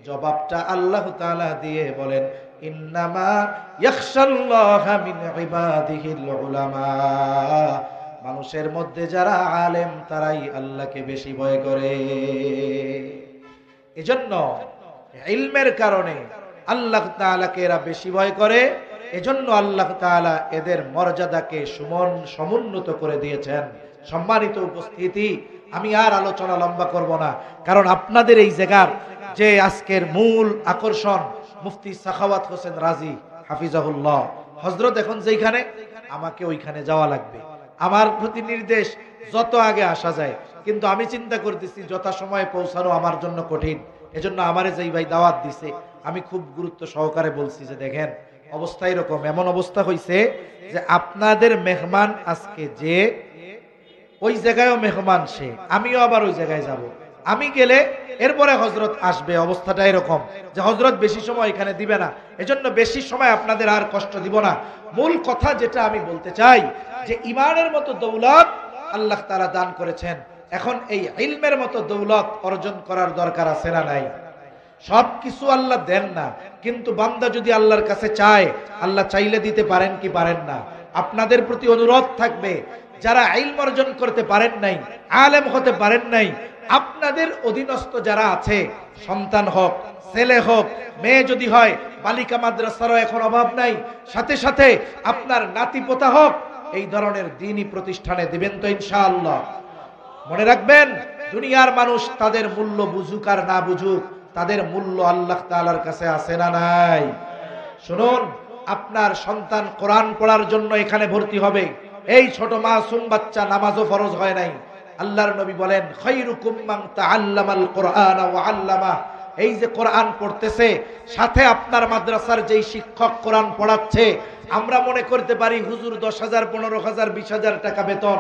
জবাবটা আল্লাহ তাআলা দিয়ে বলেন, ইন্নামা ইয়াখশাল্লাহা মিন ইবাদিহিল উলামা। মানুষের মধ্যে যারা আলেম তারাই আল্লাহকে বেশি ভয় করে। এজন্য ইলমের কারণে আল্লাহ তাআলাকে এরা বেশি ভয় করে। এজন্য আল্লাহ তাআলা এদের মর্যাদাকে সমুন্নত করে দিয়েছেন। সম্মানিত উপস্থিতি, আমি আর আলোচনা লম্বা করব না, কারণ আপনাদের এই জায়গার যে আজকের মূল আকর্ষণ মুফতি সাখাওয়াত হোসেন রাজি হাফিজাহুল্লাহ হযরত এখন যেখানে, আমাকে ওইখানে যাওয়া লাগবে। আমার প্রতি নির্দেশ যত আগে আসা যায়, কিন্তু আমি চিন্তা করতেছি যথাসময়ে পৌঁছানো আমার জন্য কঠিন। এজন্য আমারে যেই ভাই দাওয়াত দিছে, আমি খুব গুরুত্ব সহকারে বলছি যে দেখেন অবস্থা এরকম, এমন অবস্থা হয়েছে যে আপনাদের মেহমান আজকে যে ওই জায়গায়ও মেহমান সে, আমিও আবার ওই জায়গায় যাব। আমি গেলে এরপরে হযরত আসবে, অবস্থাটা এরকম যে হযরত বেশি সময় এখানে দিবে না, এজন্য বেশি সময় আপনাদের আর কষ্ট দিব না। মূল কথা যেটা আমি বলতে চাই যে ঈমানের মতো দৌলত আল্লাহ তাআলা দান করেছেন, এখন এই ইলমের মতো দৌলত অর্জন করার দরকার আছে না নাই? সবকিছু আল্লাহ দেন না, কিন্তু বান্দা যদি আল্লাহর কাছে চায়, আল্লাহ চাইলে দিতে পারেন কি পারেন না? আপনাদের প্রতি অনুরোধ থাকবে, যারা ইলম অর্জন করতে পারেন নাই, আলেম হতে পারেন নাই, আপনাদের অধীনস্থ যারা আছে, সন্তান হোক, ছেলে হোক, মেয়ে যদি হয়, বালিকা মাদ্রাসারও এখন অভাব নাই, সাথে সাথে আপনার নাতিপোতা হোক, এই ধরনের দ্বীনি প্রতিষ্ঠানে দিবেন তো ইনশাআল্লাহ? মনে রাখবেন, দুনিয়ার মানুষ তাদের মূল্য বুঝুক আর না বুঝুক, তাদের মূল্য আল্লাহ তাআলার কাছে আছে না নাই? শুনুন, আপনার সন্তান কোরআন পড়ার জন্য এখানে ভর্তি হবে, এই ছোট মাসুম বাচ্চা, নামাজও ফরজ হয় নাই, আল্লাহর নবী বলেন খায়রুকুম মান তাআল্লামাল কুরআন ওয়া আল্লামা। এই যে কোরআন পড়তেছে, সাথে আপনার মাদ্রাসার যেই শিক্ষক কোরআন পড়াচ্ছে, আমরা মনে করতে পারি হুজুর 10,000, 15,000, 20,000 টাকা বেতন।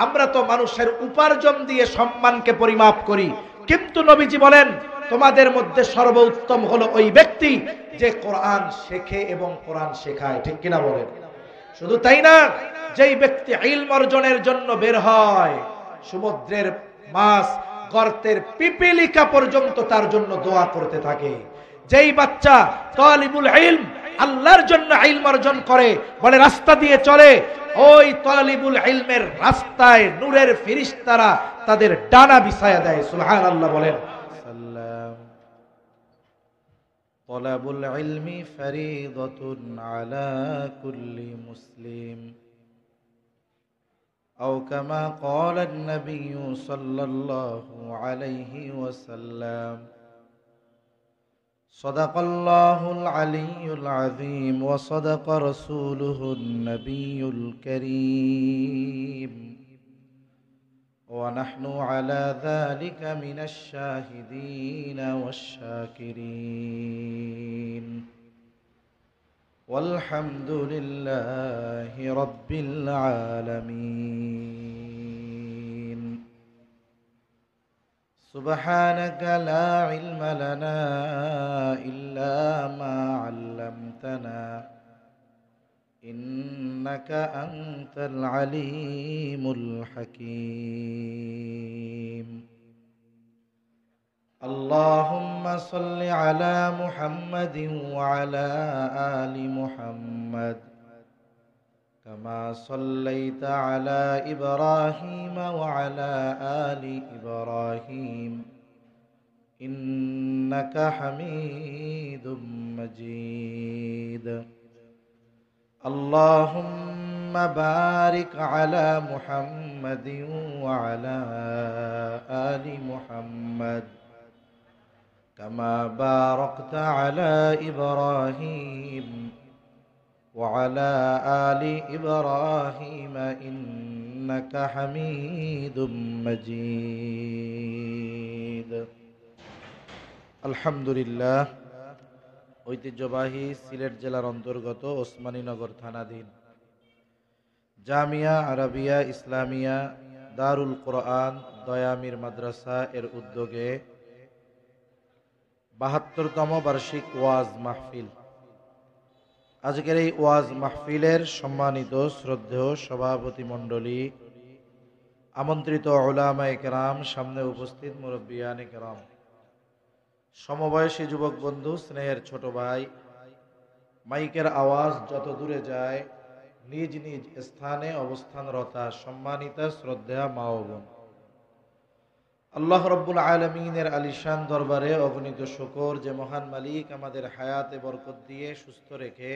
আমরা তো মানুষের উপার্জন দিয়ে সম্মানকে পরিমাপ করি, কিন্তু নবীজি বলেন তোমাদের মধ্যে সর্বোত্তম হলো ওই ব্যক্তি যে কোরআন শেখে এবং কোরআন শেখায়। ঠিক কিনা বলেন? শুধু তাই না, যেই ব্যক্তি ইলম অর্জনের জন্য বের হয়, সমুদ্রের মাছ, গর্তের পিপিলিকা পর্যন্ত তার জন্য দোয়া করতে থাকে। যেই বাচ্চা তালিবুল ইলম, আল্লাহর জন্য ইলম অর্জন করে, বলে রাস্তা দিয়ে চলে, ওই তালিবুল ইলমের রাস্তায় নূরের ফেরেশতারা তাদের ডানা বিছায়া দেয়। সুবহানাল্লাহ বলেন। সাল্লাম তালাবুল ইলমি ফরিদাতুন আলা কুল্লি মুসলিম أو كما قال النبي صلى الله عليه وسلم صدق الله العلي العظيم وصدق رسوله النبي الكريم ونحن على ذلك من الشاهدين والشاكرين والحمد لله رب العالمين سبحانك لا علم لنا إلا ما علمتنا إنك أنت العليم الحكيم اللهم صل على محمد وعلى آل محمد كما صليت على إبراهيم وعلى آل إبراهيم إنك حميد مجيد اللهم بارك على محمد وعلى آل محمد كما باركت على إبراهيم وعلى آل إبراهيم إنك حميد مجيد الحمد لله ঐতিহ্যবাহী সিলেট জেলার অন্তর্গত ওসমানীনগর থানাধীন জামিয়া আরাবিয়া ইসলামিয়া দারুল কোরআন দয়ামির মাদ্রাসা এর উদ্যোগে ৭২তম বার্ষিক ওয়াজ মাহফিল। আজকের এই ওয়াজ মাহফিলের সম্মানিত শ্রদ্ধেয় সভাপতি মণ্ডলী, আমন্ত্রিত উলামায়ে কেরাম, সামনে উপস্থিত মুরব্বিয়ানে কেরাম, সমবয়সী যুবক বন্ধু, স্নেহের ছোট ভাই, মাইকের আওয়াজ যত দূরে যায় নিজ নিজ স্থানে অবস্থানরতা সম্মানিতা শ্রদ্ধেয়া মা ও বোন, আল্লাহ রব্বুল আলামিনের আলিশান দরবারে অগণিত শুকর যে মহান মালিক আমাদের হায়াতে বরকত দিয়ে সুস্থ রেখে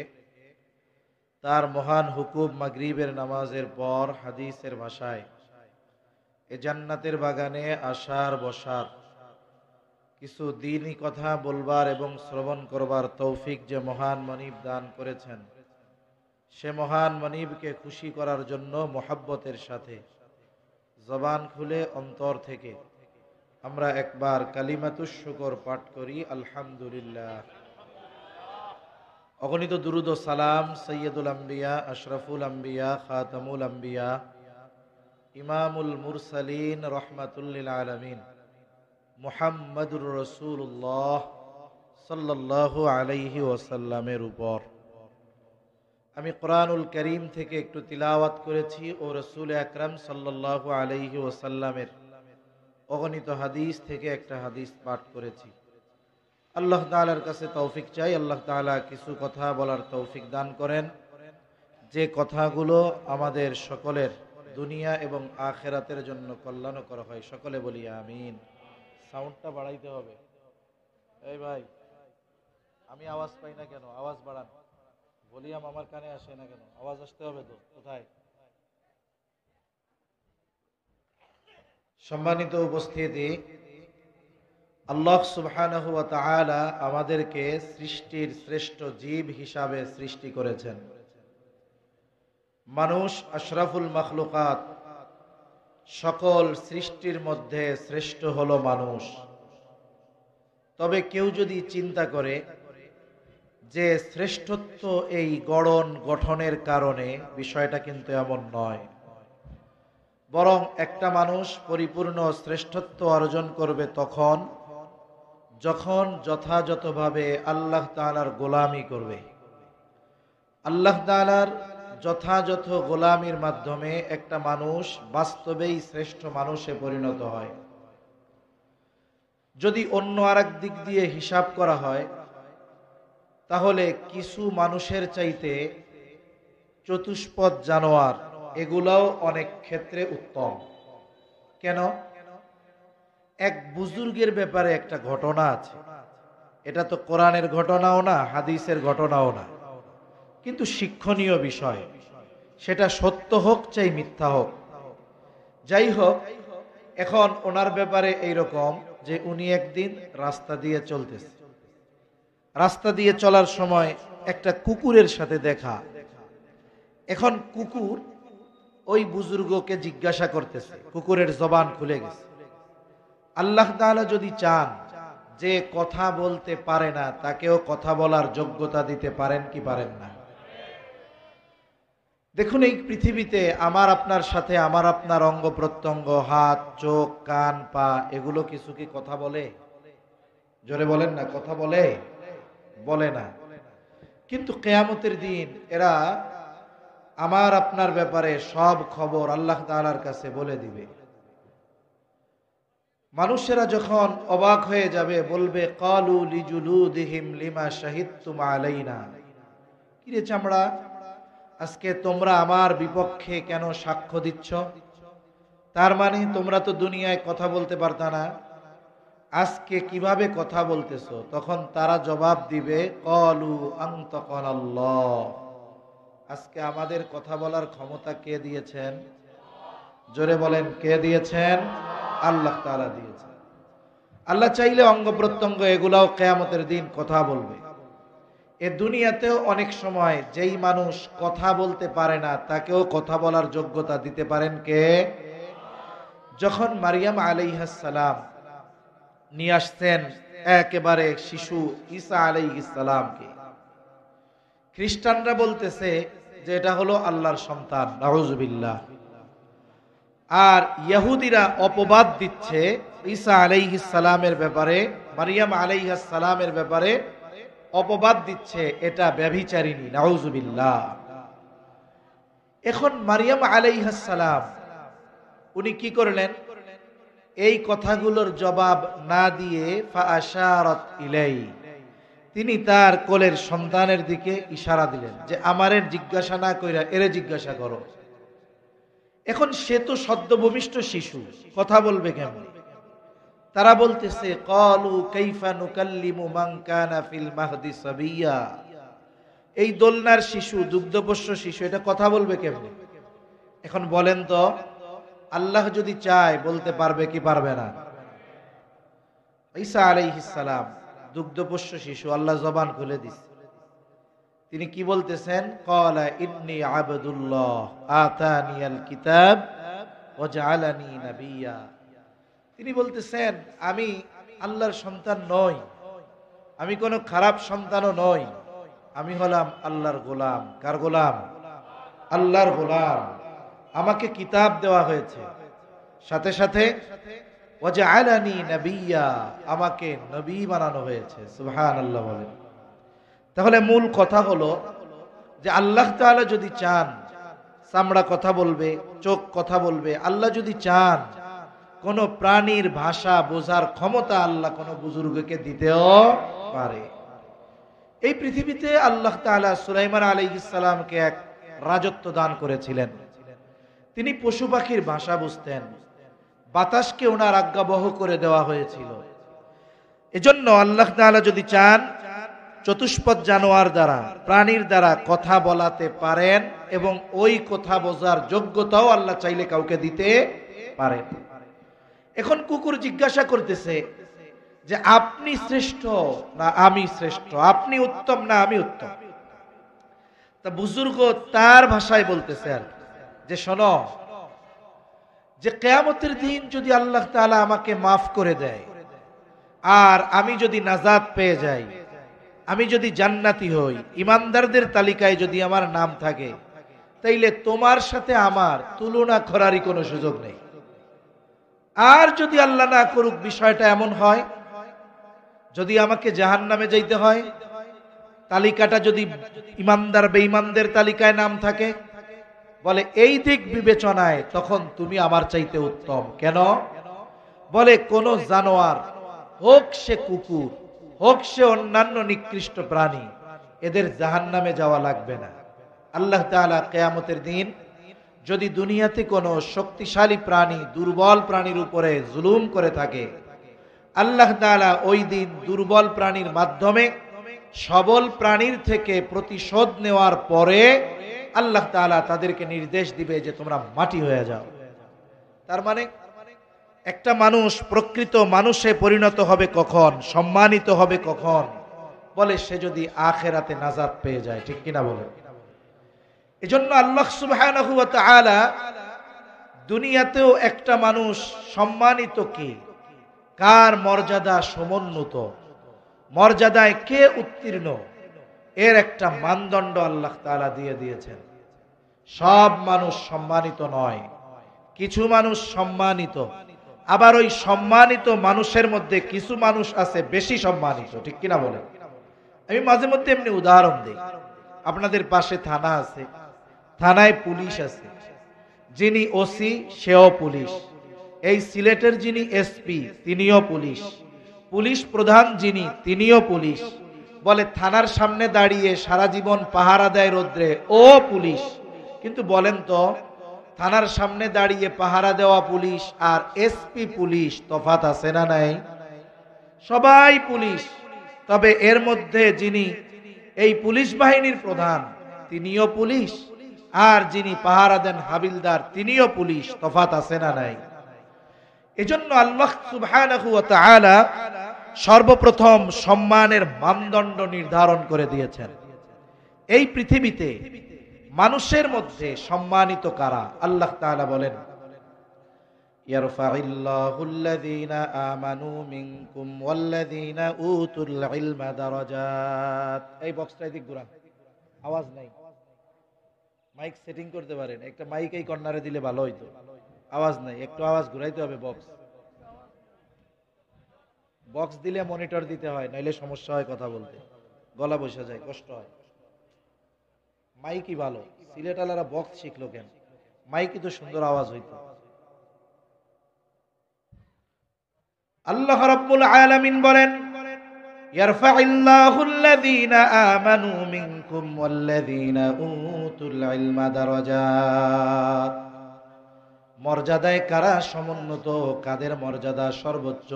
তার মহান হুকুম মাগরিবের নামাজের পর হাদিসের ভাষায় এ জান্নাতের বাগানে আসার বসার, কিছু দ্বীনি কথা বলবার এবং শ্রবণ করবার তৌফিক যে মহান মনিব দান করেছেন, সে মহান মনিবকে খুশি করার জন্য মোহাব্বতের সাথে জবান খুলে অন্তর থেকে আমরা একবার কালিমাতুশ শুকর পাঠ করি, আলহামদুলিল্লাহ। অগণিত দুরুদ ও সালাম সৈয়দুল আম্বিয়া, আশরাফুল আম্বিয়া, খাতামুল আম্বিয়া, ইমামুল মুরসালিন, রহমাতুল লিল আলামিন মুহাম্মাদুর রাসূলুল্লাহ সাল্লাল্লাহু আলাইহি ওয়াসাল্লামের উপর। আমি কোরআনুল কারীম থেকে একটু তিলাওয়াত করেছি ও রাসূল আকরাম সাল্লাল্লাহু আলাইহি ওয়াসাল্লামের অগণিত হাদিস থেকে একটা হাদিস পাঠ করেছি। আল্লাহ তাআলার কাছে তৌফিক চাই, আল্লাহ তাআলা কিছু কথা বলার তৌফিক দান করেন, যে কথাগুলো আমাদের সকলের দুনিয়া এবং আখিরাতের জন্য কল্যাণকর হয়। সকলে বলি আমিন। সাউন্ডটা বাড়াইতে হবে। এই ভাই, আমি আওয়াজ পাই না কেন? আওয়াজ বাড়ান। ভলিউম আমার কানে আসে না কেন? আওয়াজ আসতে হবে তো। কোথায়? সম্মানিত উপস্থিতি, আল্লাহ সুবহানাহু ওয়া তাআলা আমাদেরকে সৃষ্টির শ্রেষ্ঠ জীব হিসাবে সৃষ্টি করেছেন। মানুষ আশরাফুল মাখলুকাত, সকল সৃষ্টির মধ্যে শ্রেষ্ঠ হলো মানুষ। তবে কেউ যদি চিন্তা করে যে শ্রেষ্ঠত্ব এই গঠনের কারণে, বিষয়টা কিন্তু এমন নয়। বরং একটা মানুষ পরিপূর্ণ শ্রেষ্ঠত্ব অর্জন করবে তখন যখন যথাযথভাবে আল্লাহ তাআলার গোলামি করবে। আল্লাহ তাআলার যথাযথ গোলামির মাধ্যমে একটা মানুষ বাস্তবেই শ্রেষ্ঠ মানুষে পরিণত হয়। যদি অন্য আরেক দিক দিয়ে হিসাব করা হয়, তাহলে কিছু মানুষের চাইতে চতুষ্পদ জানোয়ার এগুলাও অনেক ক্ষেত্রে উত্তম। কেন? এক বুজুর্গের ব্যাপারে একটা ঘটনা আছে। এটা তো কোরআনের ঘটনাও না, হাদিসের ঘটনাও না, কিন্তু শিক্ষণীয় বিষয়। সেটা সত্য হোক চাই মিথ্যা হোক, যাই হোক, এখন ওনার ব্যাপারে এইরকম যে উনি একদিন রাস্তা দিয়ে চলতেছে। রাস্তা দিয়ে চলার সময় একটা কুকুরের সাথে দেখা। এখন কুকুর ওই বুজুর্গকে জিজ্ঞাসা করতেছে, কুকুরের জবান খুলে গেছে। আল্লাহ তাআলা যদি চান যে কথা বলতে পারে না তাকেও কথা বলার যোগ্যতা দিতে পারেন কি পারেন না? দেখুন, এই পৃথিবীতে আমার আপনার সাথে আমার আপনার অঙ্গ প্রত্যঙ্গ, হাত, চোখ, কান, পা, এগুলো কিছু কি কথা বলে? জোরে বলেন না, কথা বলে? বলে না। কিন্তু কিয়ামতের দিন এরা আমার আপনার ব্যাপারে সব খবর আল্লাহ তাআলার কাছে বলে দিবে। মানুষেরা যখন অবাক হয়ে যাবে, বলবে ক্বালু লিজুলুদিহিম লিমা শাহিদতুম আলাইনা, কিরে চামড়া, আজকে তোমরা আমার বিপক্ষে কেন সাক্ষ্য দিচ্ছ? তার মানে তোমরা তো দুনিয়ায় কথা বলতে পারতা না, আজকে কিভাবে কথা বলতেছো? তখন তারা জবাব দিবে ক্বালু আনতাকানাল্লাহ, আজকে আমাদের কথা বলার ক্ষমতা কে দিয়েছেন? জোরে বলেন, কে দিয়েছেন? আল্লাহ তাআলা দিয়েছেন। আল্লাহ চাইলে অঙ্গ প্রত্যঙ্গ এগুলাও কিয়ামতের দিন কথা বলবে। এ দুনিয়াতেও অনেক সময় যেই মানুষ কথা বলতে পারে না তাকেও কথা বলার যোগ্যতা দিতে পারেন কে? যখন মারিয়াম আলাইহিস সালাম নিয়ে আসতেন একেবারে শিশু ঈসা আলাইহিস সালামকে, খ্রিস্টানরা বলতেছে যে এটা হলো আল্লাহর সন্তান, নাউজুবিল্লাহ। আর ইহুদিরা অপবাদ দিচ্ছে ঈসা আলাইহিস সালামের ব্যাপারে, মারিয়াম আলাইহিস সালামের ব্যাপারে অপবাদ দিচ্ছে এটা ব্যভিচারিণী, নাউজুবিল্লাহ। এখন মারিয়াম আলাইহিস সালাম উনি কি করলেন? এই কথাগুলোর জবাব না দিয়ে ফাআশারাত ইলাই, তিনি তার কোলের সন্তানের দিকে ইশারা দিলেন যে আমারের জিজ্ঞাসা না কইরা এরে জিজ্ঞাসা করো। এখন সে তো সদ্য ভূমিষ্ঠ শিশু, কথা বলবে কেমন? তারা বলতেছে ক্বালু কাইফা নুকাল্লিমু মান কানা ফিল মাহদি সাবিয়্যা, এই দোলনার শিশু, দুগ্ধপোষ্য শিশু, এটা কথা বলবে কেমন? এখন বলেন তো, আল্লাহ যদি চায় বলতে পারবে কি পারবে না? ঈসা আলাইহিস সালাম দুগ্ধপোষ্য শিশু, আল্লাহ জবান খুলে দিছে। তিনি কি বলতেছেন? ক্বালা ইন্নী আবদুল্লাহ আতানিয়াল কিতাব ওয়া জাআলানি নাবিয়্যা। তিনি বলতেছেন আমি আল্লাহর সন্তান নই, আমি কোনো খারাপ সন্তানও নই, আমি হলাম আল্লাহর গোলাম। কার গোলাম? আল্লাহর গোলাম। আমাকে কিতাব দেওয়া হয়েছে, সাথে সাথে ওয়াজআলানি নাবিয়্যা, আমাকে নবী বানানো হয়েছে। সুবহানাল্লাহ বলেন। তাহলে মূল কথা হলো যে আল্লাহ তাআলা যদি চান চামড়া কথা বলবে, চোখ কথা বলবে। আল্লাহ যদি চান কোন প্রাণীর ভাষা বোঝার ক্ষমতা আল্লাহ কোন বুজুর্গকে দিতেও পারে। এই পৃথিবীতে আল্লাহ তাআলা সুলাইমান আলাইহিস সালামকে এক রাজত্ব দান করেছিলেন। তিনি পশু পাখির ভাষা বুঝতেন, বাতাসকে ওনার আজ্ঞাবহ করে দেওয়া হয়েছিল। এজন্য আল্লাহ তাআলা যদি চান চতুষ্পদ জানোয়ার দ্বারা, প্রাণীর দ্বারা কথা বলাতে পারেন এবং ওই কথা বোঝার যোগ্যতাও আল্লাহ চাইলে কাউকে দিতে পারেন। এখন কুকুর জিজ্ঞাসা করতেছে যে আপনি শ্রেষ্ঠ না আমি শ্রেষ্ঠ, আপনি উত্তম না আমি উত্তম। তা বুজুর্গ তার ভাষায় বলতেছে আর যে শোনো, যে কিয়ামতের দিন যদি আল্লাহ তাআলা আমাকে মাফ করে দেয় আর আমি যদি নাজাত পেয়ে যাই, আমি যদি জান্নাতি হই, ইমানদারদের তালিকায় যদি আমার নাম থাকে, তাইলে তোমার সাথে আমার তুলনা করারই কোনো সুযোগ নেই। আর যদি আল্লাহ না করুক বিষয়টা এমন হয়, যদি আমাকে জাহান্নামে যাইতে হয়, তালিকাটা যদি ইমানদার বেঈমানদের তালিকায় নাম থাকে, বলে এই দিক বিবেচনায় তখন তুমি আমার চাইতে উত্তম। কেন? বলে কোন জানোয়ার হোক সে কুকুর, হোক সে অন্যান্য নিকৃষ্ট প্রাণী, এদের জাহান্নামে যাওয়া লাগবে না। আল্লাহ তাআলা কিয়ামতের দিন যদি দুনিয়াতে কোনো শক্তিশালী প্রাণী দুর্বল প্রাণীর উপরে জুলুম করে থাকে, আল্লাহ তাআলা ওই দিন দুর্বল প্রাণীর মাধ্যমে সবল প্রাণীর থেকে প্রতিশোধ নেওয়ার পরে আল্লাহ তাআলা তাদেরকে নির্দেশ দিবে যে তোমরা মাটি হয়ে যাও। তার মানে একটা মানুষ প্রকৃত মানুষে পরিণত হবে কখন, সম্মানিত হবে কখন? বলে সে যদি আখিরাতে নাজাত পেয়ে যায়। ঠিক কিনা বলে? এজন্য আল্লাহ সুবহানাহু ওয়া তাআলা দুনিয়াতেও একটা মানুষ সম্মানিত কে, কার মর্যাদা সমুন্নত, মর্যাদায় কে উত্তীর্ণ, এর একটা মানদণ্ড আল্লাহ তাআলা দিয়ে দিয়েছেন। সব মানুষ সম্মানিত নয়, কিছু মানুষ সম্মানিত। আবার ওই সম্মানিত মানুষের মধ্যে কিছু মানুষ আছে বেশি সম্মানিত। ঠিক কিনা বলে? আমি মাঝে মধ্যে এমনি উদাহরণ দিই। আপনাদের পাশে থানা আছে, থানায় পুলিশ আছে, যিনি ওসি সেও পুলিশ, এই সিলেটের যিনি এসপি তিনিও পুলিশ, পুলিশ প্রধান যিনি তিনিও পুলিশ। বলে থানার সামনে দাঁড়িয়ে সারা জীবন পাহারা দেয় রোদ্রে, ও পুলিশ। কিন্তু বলেন তো, থানার সামনে দাঁড়িয়ে পাহারা দেওয়া পুলিশ আর এসপি পুলিশ তফাৎ আছে না নাই? সবাই পুলিশ, তবে এর মধ্যে যিনি এই পুলিশ বাহিনীর প্রধান তিনিও পুলিশ, আর যিনি পাহারা দেন হাবিলদার তিনিও পুলিশ, তফাৎ আছে না নাই? এজন্য আল্লাহ সুবহানাহু ওয়া তাআলা সর্বপ্রথম সম্মানের মানদণ্ড নির্ধারণ করে দিয়েছেন। এই পৃথিবীতে মানুষের মধ্যে সম্মানিত কারা? আল্লাহ তাআলা বলেন, ইয়ারফাইল্লাহুল্লাযীনা আমানু মিনকুম ওয়াল্লাযীনা উতুল ইলমা দারাজাত। এই বক্সটা এদিক ঘুরান, আওয়াজ নাই। মাইক সেটিং করতে পারেন, একটা মাইক এই কর্নারে দিলে ভালো হইতো। আওয়াজ নাই, একটু আওয়াজ ঘুরাইতে হবে। বক্স দিলে মনিটর দিতে হয়, নাইলে সমস্যা হয় কথা বলতে, গলা বসে যায়, কষ্ট হয়। মাইকই ভালো, সিলেটালারা বক্স শিখলো কেন? মাইকই তো সুন্দর আওয়াজ হইতো। আল্লাহ রাব্বুল আলামিন বলেন, ইয়ারফাইল্লাহুল্লাযীনা আমানু মিনকুম ওয়াল্লাযীনা উতুল ইলমা দারাজাত। মর্যাদায় কারা সমুন্নত, কাদের মর্যাদা সর্বোচ্চ?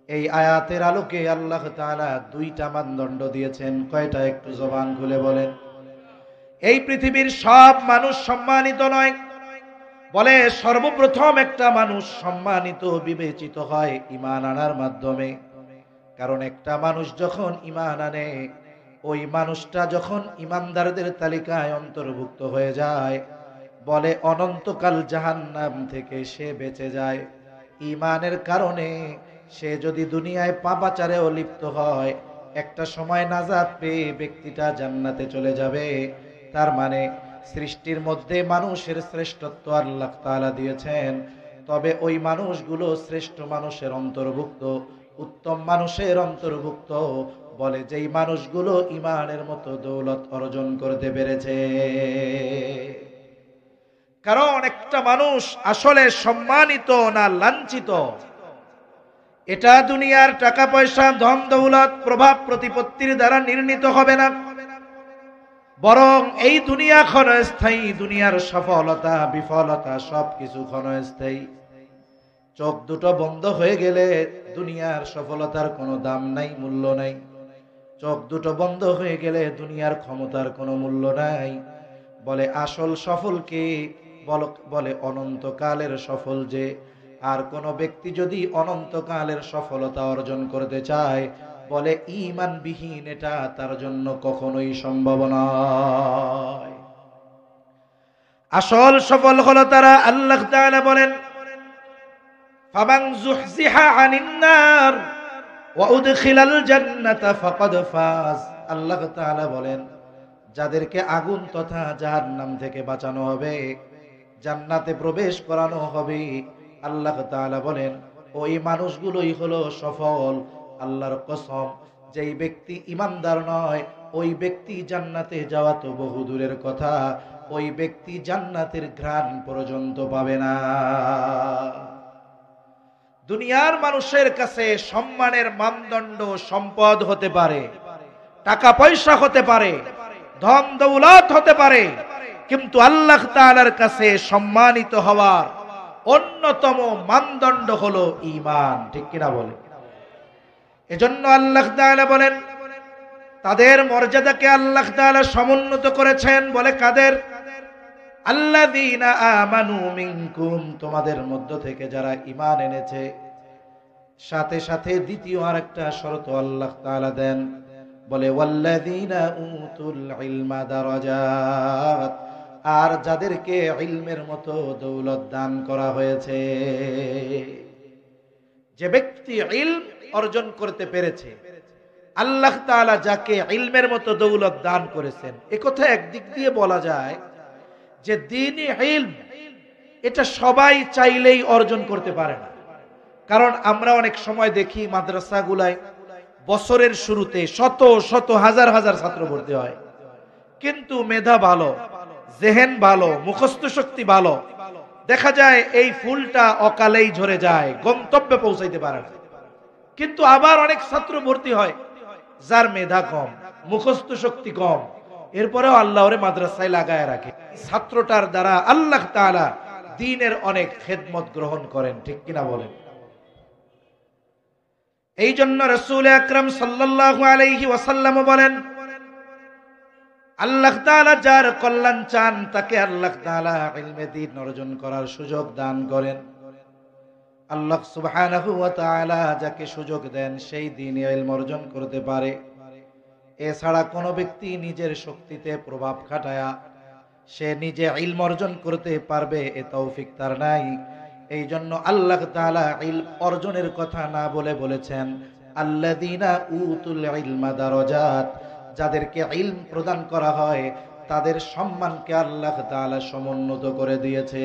এই আয়াতের আলোকে আল্লাহ তাআলা দুইটা মানদণ্ড দিয়েছেন। কয়টা? একটু জবান খুলে বলেন। এই পৃথিবীর সব মানুষ সম্মানিত নয়। বলে সর্বপ্রথম একটা মানুষ সম্মানিত বিবেচিত হয় ঈমান আনার মাধ্যমে। কারণ একটা মানুষ যখন ঈমান আনে, ওই মানুষটা যখন ঈমানদারদের তালিকায় অন্তর্ভুক্ত হয়ে যায়, বলে অনন্তকাল জাহান্নাম থেকে সে বেঁচে যায়। ঈমানের কারণে সে যদি দুনিয়ায় পাপাচারেও লিপ্ত হয়, একটা সময় নাজাত পেয়ে ব্যক্তিটা জান্নাতে চলে যাবে। তার মানে সৃষ্টির মধ্যে মানুষের শ্রেষ্ঠত্ব আল্লাহ তাআলা দিয়েছেন। তবে ওই মানুষগুলো শ্রেষ্ঠ মানুষের অন্তর্ভুক্ত, উত্তম মানুষের অন্তর্ভুক্ত, বলে যেই মানুষগুলো ঈমানের মতো দৌলত অর্জন করতে পেরেছে। কারণ একটা মানুষ আসলে সম্মানিত না লাঞ্ছিত, এটা দুনিয়ার টাকা পয়সা ধন দৌলত প্রভাব প্রতিপত্তির দ্বারা নির্ণীত হবে না, বরং এই দুনিয়া ক্ষণস্থায়ী, দুনিয়ার সফলতা বিফলতা সবকিছু ক্ষণস্থায়ী। চোখ দুটো বন্ধ হয়ে গেলে দুনিয়ার সফলতার কোনো দাম নাই, মূল্য নাই। চোখ দুটো বন্ধ হয়ে গেলে দুনিয়ার ক্ষমতার কোনো মূল্য নাই। বলে আসল সফল কে? বলে অনন্তকালের সফল যে। আর কোন ব্যক্তি যদি অনন্তকালের সফলতা অর্জন করতে চায়, বলে ঈমানবিহীন, এটা তার জন্য কখনোই সম্ভব নয়। আসল সফল হলো তারা, আল্লাহ তাআলা বলেন ফামান যুহজিহা আনিন নার ওয়া উদখিলাল জান্নাতা ফাকাদ ফাজ। আল্লাহ তাআলা বলেন যাদেরকে আগুন তথা জাহান্নাম থেকে বাঁচানো হবে, জান্নাতে প্রবেশ করানো হবে, আল্লাহ তাআলা বলেন ওই মানুষগুলোই হলো সফল। আল্লাহর কসম, যেই ব্যক্তি ঈমানদার নয় ওই ব্যক্তি জান্নাতে যাওয়া তো বহু দূরের কথা, ওই ব্যক্তি জান্নাতের ঘ্রাণ পর্যন্ত পাবে না। দুনিয়ার মানুষের কাছে সম্মানের মানদণ্ড সম্পদ হতে পারে, টাকা পয়সা হতে পারে, ধন দৌলত হতে পারে, কিন্তু আল্লাহ তাআলার কাছে সম্মানিত হওয়ার অন্যতম মানদণ্ড হলো ঈমান। ঠিক কিনা বলে? এজন্য আল্লাহ তাআলা বলেন তাদের মর্যাদাকে আল্লাহ তাআলা সমুন্নত করেছেন। বলে কাদের? আল্লাযীনা আমানু মিনকুম, তোমাদের মধ্য থেকে যারা ঈমান এনেছে। সাথে সাথে দ্বিতীয় আরেকটা শর্ত আল্লাহ তাআলা দেন, বলে ওয়াল্লাযীনা উতুল ইলমা দারাজাত, আর যাদেরকে ইলমের মতো দৌলত দান করা হয়েছে। যে ব্যক্তি ইলম অর্জন করতে পেরেছে, আল্লাহ তাআলা যাকে ইলমের মতো দৌলত দান করেছেন, একথা একদিক দিয়ে বলা যায় যে দ্বীনি ইলম এটা সবাই চাইলেই অর্জন করতে পারে না। কারণ আমরা অনেক সময় দেখি মাদ্রাসাগুলায় বছরের শুরুতে শত শত হাজার হাজার ছাত্র ভর্তি হয়, কিন্তু মেধা ভালো, জেহেন ভালো, মুখস্থ শক্তি ভালো, দেখা যায় এই ফুলটা অকালেই ঝরে যায়, গন্তব্যে পৌঁছাইতে পারে না। কিন্তু আবার অনেক ছাত্র ভর্তি হয় যার মেধা কম, মুখস্থ শক্তি কম, এরপরেও আল্লাহ ওরে মাদ্রাসায় লাগায় রাখে। ছাত্রটার দ্বারা আল্লাহ তাআলা দ্বীনের অনেক খেদমত গ্রহণ করেন। ঠিক কিনা বলেন? এই জন্য রাসূল আকরাম সাল্লাল্লাহু আলাইহি ওয়াসাল্লাম বলেন আল্লাহ তাআলা যার কল্যাণ চান তাকে আল্লাহ তাআলা ইলমে দ্বীন অর্জন করার সুযোগ দান করেন। আল্লাহ সুবহানাহু ওয়া তাআলা যাকে সুযোগ দেন সেই দ্বীনে ইলম অর্জন করতে পারে। এছাড়া কোন ব্যক্তি নিজের শক্তিতে প্রভাব খাটায়া সে নিজে ইলম অর্জন করতে পারবে এ তৌফিক তার নাই। এই জন্য আল্লাহ তাআলা ইলম অর্জনের কথা না বলে বলেছেন আল্লাযীনা উতুল ইলমা দারাজাত, যাদেরকে ইলম প্রদান করা হয় তাদের সম্মানকে আল্লাহ তাআলা সমুন্নত করে দিয়েছে।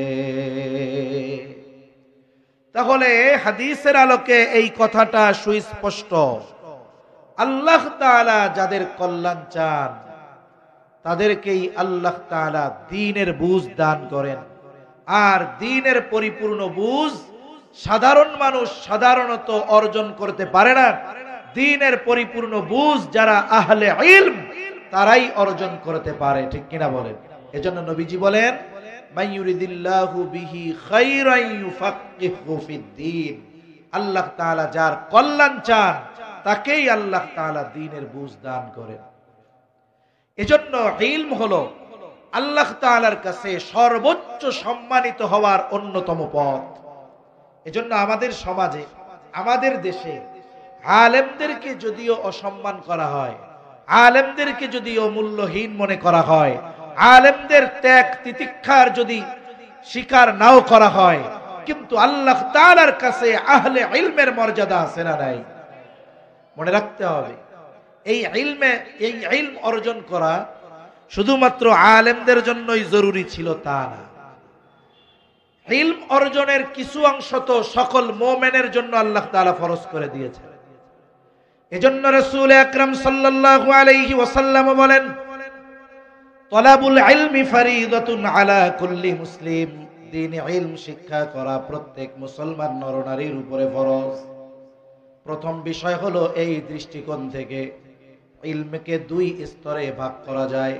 তাহলে হাদিসের আলোকে এই কথাটা সুস্পষ্ট, আল্লাহ তাআলা যাদের কল্যাণ চান তাদেরকেই আল্লাহ তাআলা দ্বীনের বুঝ দান করেন। আর দ্বীনের পরিপূর্ণ বুঝ সাধারণ মানুষ সাধারণত অর্জন করতে পারে না। দ্বীনের পরিপূর্ণ বুঝ যারা আহলে ইলম তারাই অর্জন করতে পারে। ঠিক কিনা বলেন? এজন্য নবীজি বলেন মাইয়ুরিদিল্লাহু বিহি খায়রান ইউফাক্কিহু ফিদ্দীন, আল্লাহ তাআলা যার কল্যাণ চান তাকেই আল্লাহ তাআলা দ্বীনের বুঝ দান করেন। এজন্য ইলম হলো আল্লাহ তাআলার কাছে সর্বোচ্চ সম্মানিত হওয়ার অন্যতম পথ। এজন্য আমাদের সমাজে, আমাদের দেশে আলেমদেরকে যদিও অসম্মান করা হয়, আলেমদেরকে যদিও মূল্যহীন মনে করা হয়, আলেমদের ত্যাগ তিতিক্ষার যদি স্বীকার নাও করা হয়, কিন্তু আল্লাহ তাআলার কাছে আহলে ইলমের মর্যাদা আছে না নাই? মনে রাখতে হবে এই ইলম অর্জন করা শুধুমাত্র আলেমদের জন্যই জরুরি ছিল তা না। ইলম অর্জনের কিছু অংশ তো সকল মুমিনের জন্য আল্লাহ তাআলা ফরজ করে দিয়েছেন। এজন্য রাসূল আকরাম সাল্লাল্লাহু আলাইহি ওয়াসাল্লাম বলেন, তলাবুল ইলমি ফরিদাতুন আলা কুল্লি মুসলিম, দ্বীনি ইলম শিক্ষা করা প্রত্যেক মুসলমান নরনারীর উপরে ফরজ। প্রথম বিষয় হলো এই দৃষ্টিকোণ থেকে ইলমকে দুই স্তরে ভাগ করা যায়।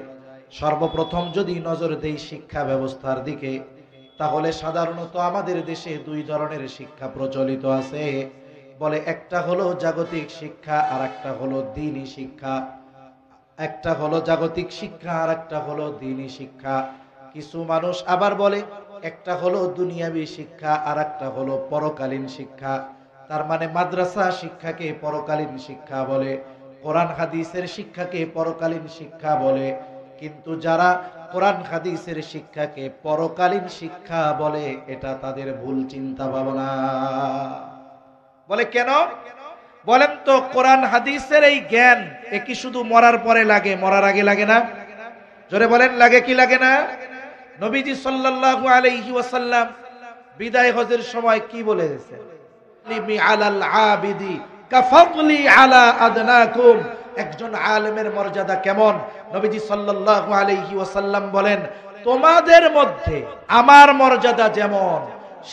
সর্বপ্রথম যদি নজর দেই শিক্ষা ব্যবস্থার দিকে, তাহলে সাধারণত আমাদের দেশে দুই ধরনের শিক্ষা প্রচলিত আছে। বলে একটা হলো জাগতিক শিক্ষা আর একটা হলো দ্বীনি শিক্ষা। একটা হলো জাগতিক শিক্ষা আর একটা হলো দ্বীনি শিক্ষা। কিছু মানুষ আবার বলে একটা হলো দুনিয়াবী শিক্ষা আর একটা হলো পরকালীন শিক্ষা। তার মানে মাদ্রাসা শিক্ষাকে পরকালীন শিক্ষা বলে, কোরআন হাদিসের শিক্ষাকে পরকালীন শিক্ষা বলে। কিন্তু যারা কোরআন হাদিসের শিক্ষাকে পরকালীন শিক্ষা বলে, এটা তাদের ভুল চিন্তা ভাবনা। বলে কেন? বলেন তো, কোরআন হাদিসের এই জ্ঞান এ কি শুধু মরার পরে লাগে, মরার আগে লাগে না? জোরে বলেন, লাগে কি লাগে না? নবীজি সাল্লাল্লাহু আলাইহি ওয়াসাল্লাম বিদায় হজের সময় কি বলেছেন? লিমি আলাল আবিদি কাফাদলি আলা আদনাকুম। একজন আলেমের মর্যাদা কেমন? নবীজি সাল্লাল্লাহু আলাইহি ওয়াসাল্লাম বলেন, তোমাদের মধ্যে আমার মর্যাদা যেমন,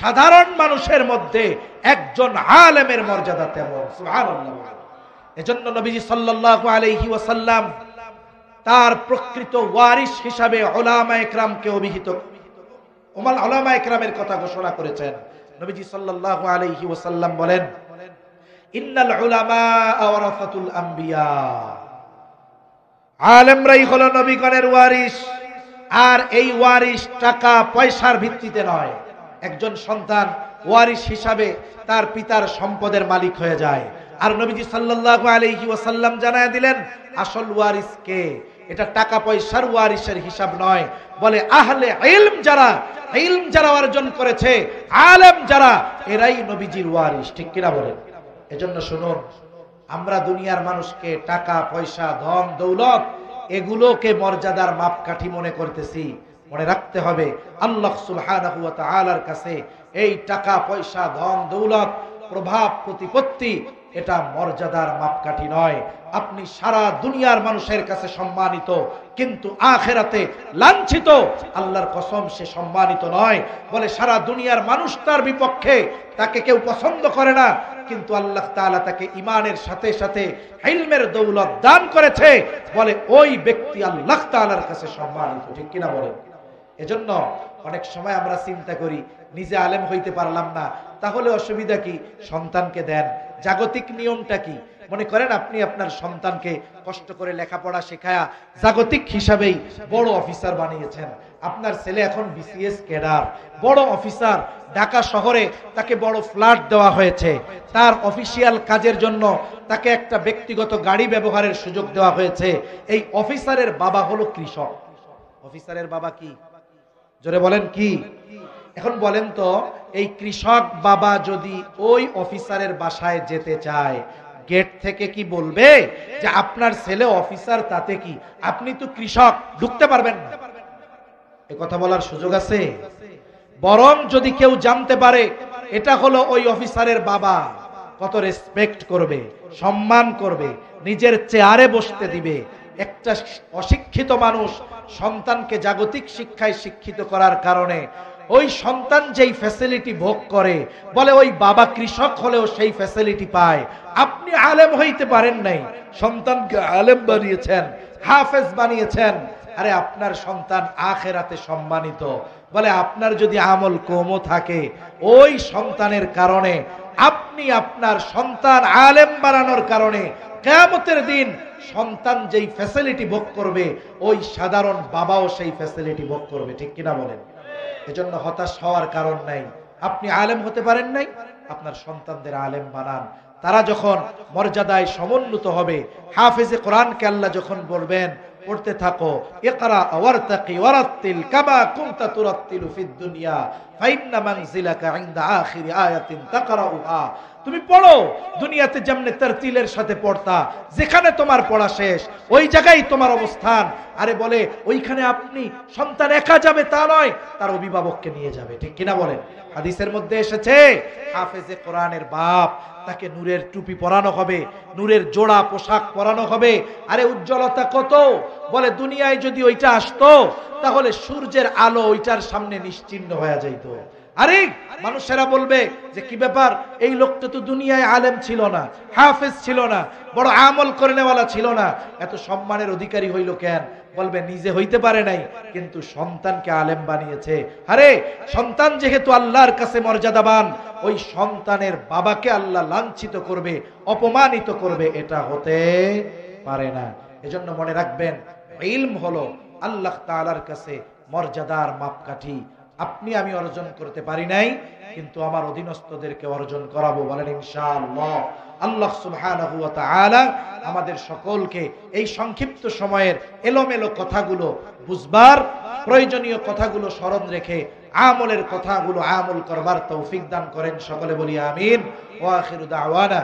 সাধারণ মানুষের মধ্যে একজন আলেমের মর্যাদা তেমন। সুবহানাল্লাহ। এজন্য নবীজি সাল্লাল্লাহু আলাইহি ওয়াসাল্লাম তার প্রকৃত ওয়ারিস হিসাবে উলামায়ে কেরামকে অভিহিত, উলামায়ে কেরামের কথা ঘোষণা করেছেন। নবীজি সাল্লাল্লাহু আলাইহি ওয়াসাল্লাম বলেন, ইন্নাল উলামা ওয়ারাসাতুল আম্বিয়া, আলেমরাই হলো নবীগণের ওয়ারিস। আর এই ওয়ারিস টাকা পয়সার ভিত্তিতে নয়। একজন সন্তান ওয়ারিস হিসাবে তার পিতার সম্পদের মালিক হয়ে যায়। আর নবীজি সাল্লাল্লাহু আলাইহি ওয়াসাল্লাম জানায় দিলেন আসল ওয়ারিস কে। এটা টাকা পয়সার ওয়ারিসের হিসাব নয়। বলে আহলে ইলম যারা অর্জন করেছে, আলেম যারা, এরাই নবীজির ওয়ারিস। ঠিক কিনা বলেন? এজন্য শুনুন, আমরা দুনিয়ার মানুষকে টাকা পয়সা ধন দৌলত এগুলোকে মর্যাদার মাপকাঠি মনে করতেছি। মনে রাখতে হবে আল্লাহ সুবহানাহু ওয়া তাআলার কাছে এই টাকা পয়সা ধন দৌলত প্রভাব প্রতিপত্তি এটা মর্যাদার মাপকাঠি নয়। আপনি সারা দুনিয়ার মানুষের কাছে সম্মানিত, কিন্তু আখিরাতে লাঞ্ছিত। আল্লাহর কসম, সে সম্মানিত নয়। বলে সারা দুনিয়ার মানুষ তার বিপক্ষে, তাকে কেউ পছন্দ করে না, কিন্তু আল্লাহ তাআলা তাকে ঈমানের সাথে সাথে ইলমের দৌলত দান করেছে। বলে ওই ব্যক্তি আল্লাহ তাআলার কাছে সম্মানিত। ঠিক কিনা বলেন? এজন্য অনেক সময় আমরা চিন্তা করি, নিজে আলেম হইতে পারলাম না, তাহলে অসুবিধা কি? সন্তানকে দেন। জাগতিক নিয়মটা কি? মনে করেন আপনি আপনার সন্তানকে কষ্ট করে লেখাপড়া শেখায়া জাগতিক হিসাবেই বড় অফিসার বানিয়েছেন। আপনার ছেলে এখন বিসিএস ক্যাডার, বড় অফিসার। ঢাকা শহরে তাকে বড় ফ্ল্যাট দেওয়া হয়েছে। তার অফিসিয়াল কাজের জন্য তাকে একটা ব্যক্তিগত গাড়ি ব্যবহারের সুযোগ দেওয়া হয়েছে। এই অফিসারের বাবা হলো কৃষক। অফিসারের বাবা কি? জোরে বলেন কি? এখন বলেন তো, এই কৃষক বাবা যদি ওই অফিসারের বাসায় যেতে চায়, গেট থেকে কি বলবে যে আপনার ছেলে অফিসার, তাতে কি? আপনি তো কৃষক, ঢুকতে পারবেন না। এ কথা বলার সুযোগ আছে? বরং যদি কেউ জানতে পারে এটা হলো ওই অফিসারের বাবা, কত রেসপেক্ট করবে, সম্মান করবে, নিজের চেয়ারে বসতে দিবে। একটা অশিক্ষিত মানুষ সন্তানকে জাগতিক শিক্ষায় শিক্ষিত করার কারণে ওই সন্তান যেই ফ্যাসিলিটি ভোগ করে, বলে ওই বাবা কৃষক হলেও সেই ফ্যাসিলিটি পায়। আপনি আলেম হইতে পারেন নাই, সন্তানকে আলেম বানিয়েছেন, হাফেজ বানিয়েছেন। আরে আপনার সন্তান আখিরাতে সম্মানিত। বলে আপনার যদি আমল কমও থাকে, ওই সন্তানের কারণে আপনি আপনার সন্তান আলেম বানানোর কারণে কিয়ামতের দিন সন্তান যেই ফ্যাসিলিটি ভোগ করবে, ওই সাধারণ বাবাও সেই ফ্যাসিলিটি ভোগ করবে। ঠিক কিনা বলেন? এজন্য হতাশ হওয়ার কারণ নাই। আপনি আলেম হতে পারেন নাই, আপনার সন্তানদের আলেম বানান। তারা যখন মর্যাদায় সমুন্নত হবে, হাফেজে কোরআনকে আল্লাহ যখন বলবেন পড়তে থাকো, ইকরা ওয়ারতাকি ওয়ারাত্তিল কামা কুনতা তুরাত্তিলু ফিদ দুনিয়া ফাইন্না মানজিলাকা ইনদা আখিরি আয়াতিন তাকরাউহা, তুমি পড়ো, দুনিয়াতে যেমনে তারতিলের সাথে পড়তা, যেখানে তোমার পড়া শেষ ওই জায়গায় তোমার অবস্থান। আরে বলে ওইখানে আপনি সন্তান একা যাবে তা নয়, তার অভিভাবককে নিয়ে যাবে, ঠিক কিনা বলেন? হাদিসের মধ্যে এসেছে হাফেজে কোরআনের বাপ, তাকে নূরের টুপি পরানো হবে, নূরের জোড়া পোশাক পরানো হবে। আরে উজ্জ্বলতা কত! বলে দুনিয়ায় যদি ওইটা আসতো তাহলে সূর্যের আলো ওইটার সামনে নিশ্চিহ্ন হয়ে যাইত। আরে মানুষেরা বলবে যে কি ব্যাপার, এই লোকটা তো দুনিয়ায় আলেম ছিল না, হাফেজ ছিল না, বড় আমল করেনেওয়ালা ছিল না, এত সম্মানের অধিকারী হইল কেন? বলবে নিজে হইতে পারে নাই, কিন্তু সন্তানকে আলেম বানিয়েছে। আরে সন্তান যেহেতু আল্লাহর কাছে মর্যাদাবান, ওই সন্তানের বাবাকে আল্লাহ লাঞ্ছিত করবে, অপমানিত করবে, এটা হতে পারে না। এজন্য মনে রাখবেন, ইলম হলো আল্লাহ তাআলার কাছে মর্যাদার মাপকাঠি। আপনি আমি অর্জন করতে পারি নাই, কিন্তু আমার অধীনস্থদেরকে অর্জন করাবো, বলেন ইনশাআল্লাহ। আল্লাহ সুবহানাহু ওয়া তাআলা আমাদের সকলকে এই সংক্ষিপ্ত সময়ের এলোমেলো কথাগুলো বুঝবার, প্রয়োজনীয় কথাগুলো স্মরণ রেখে আমলের কথাগুলো আমল করবার তৌফিক দান করেন। সকলে বলি আমিন। ওয়া আখিরু দাওয়ানা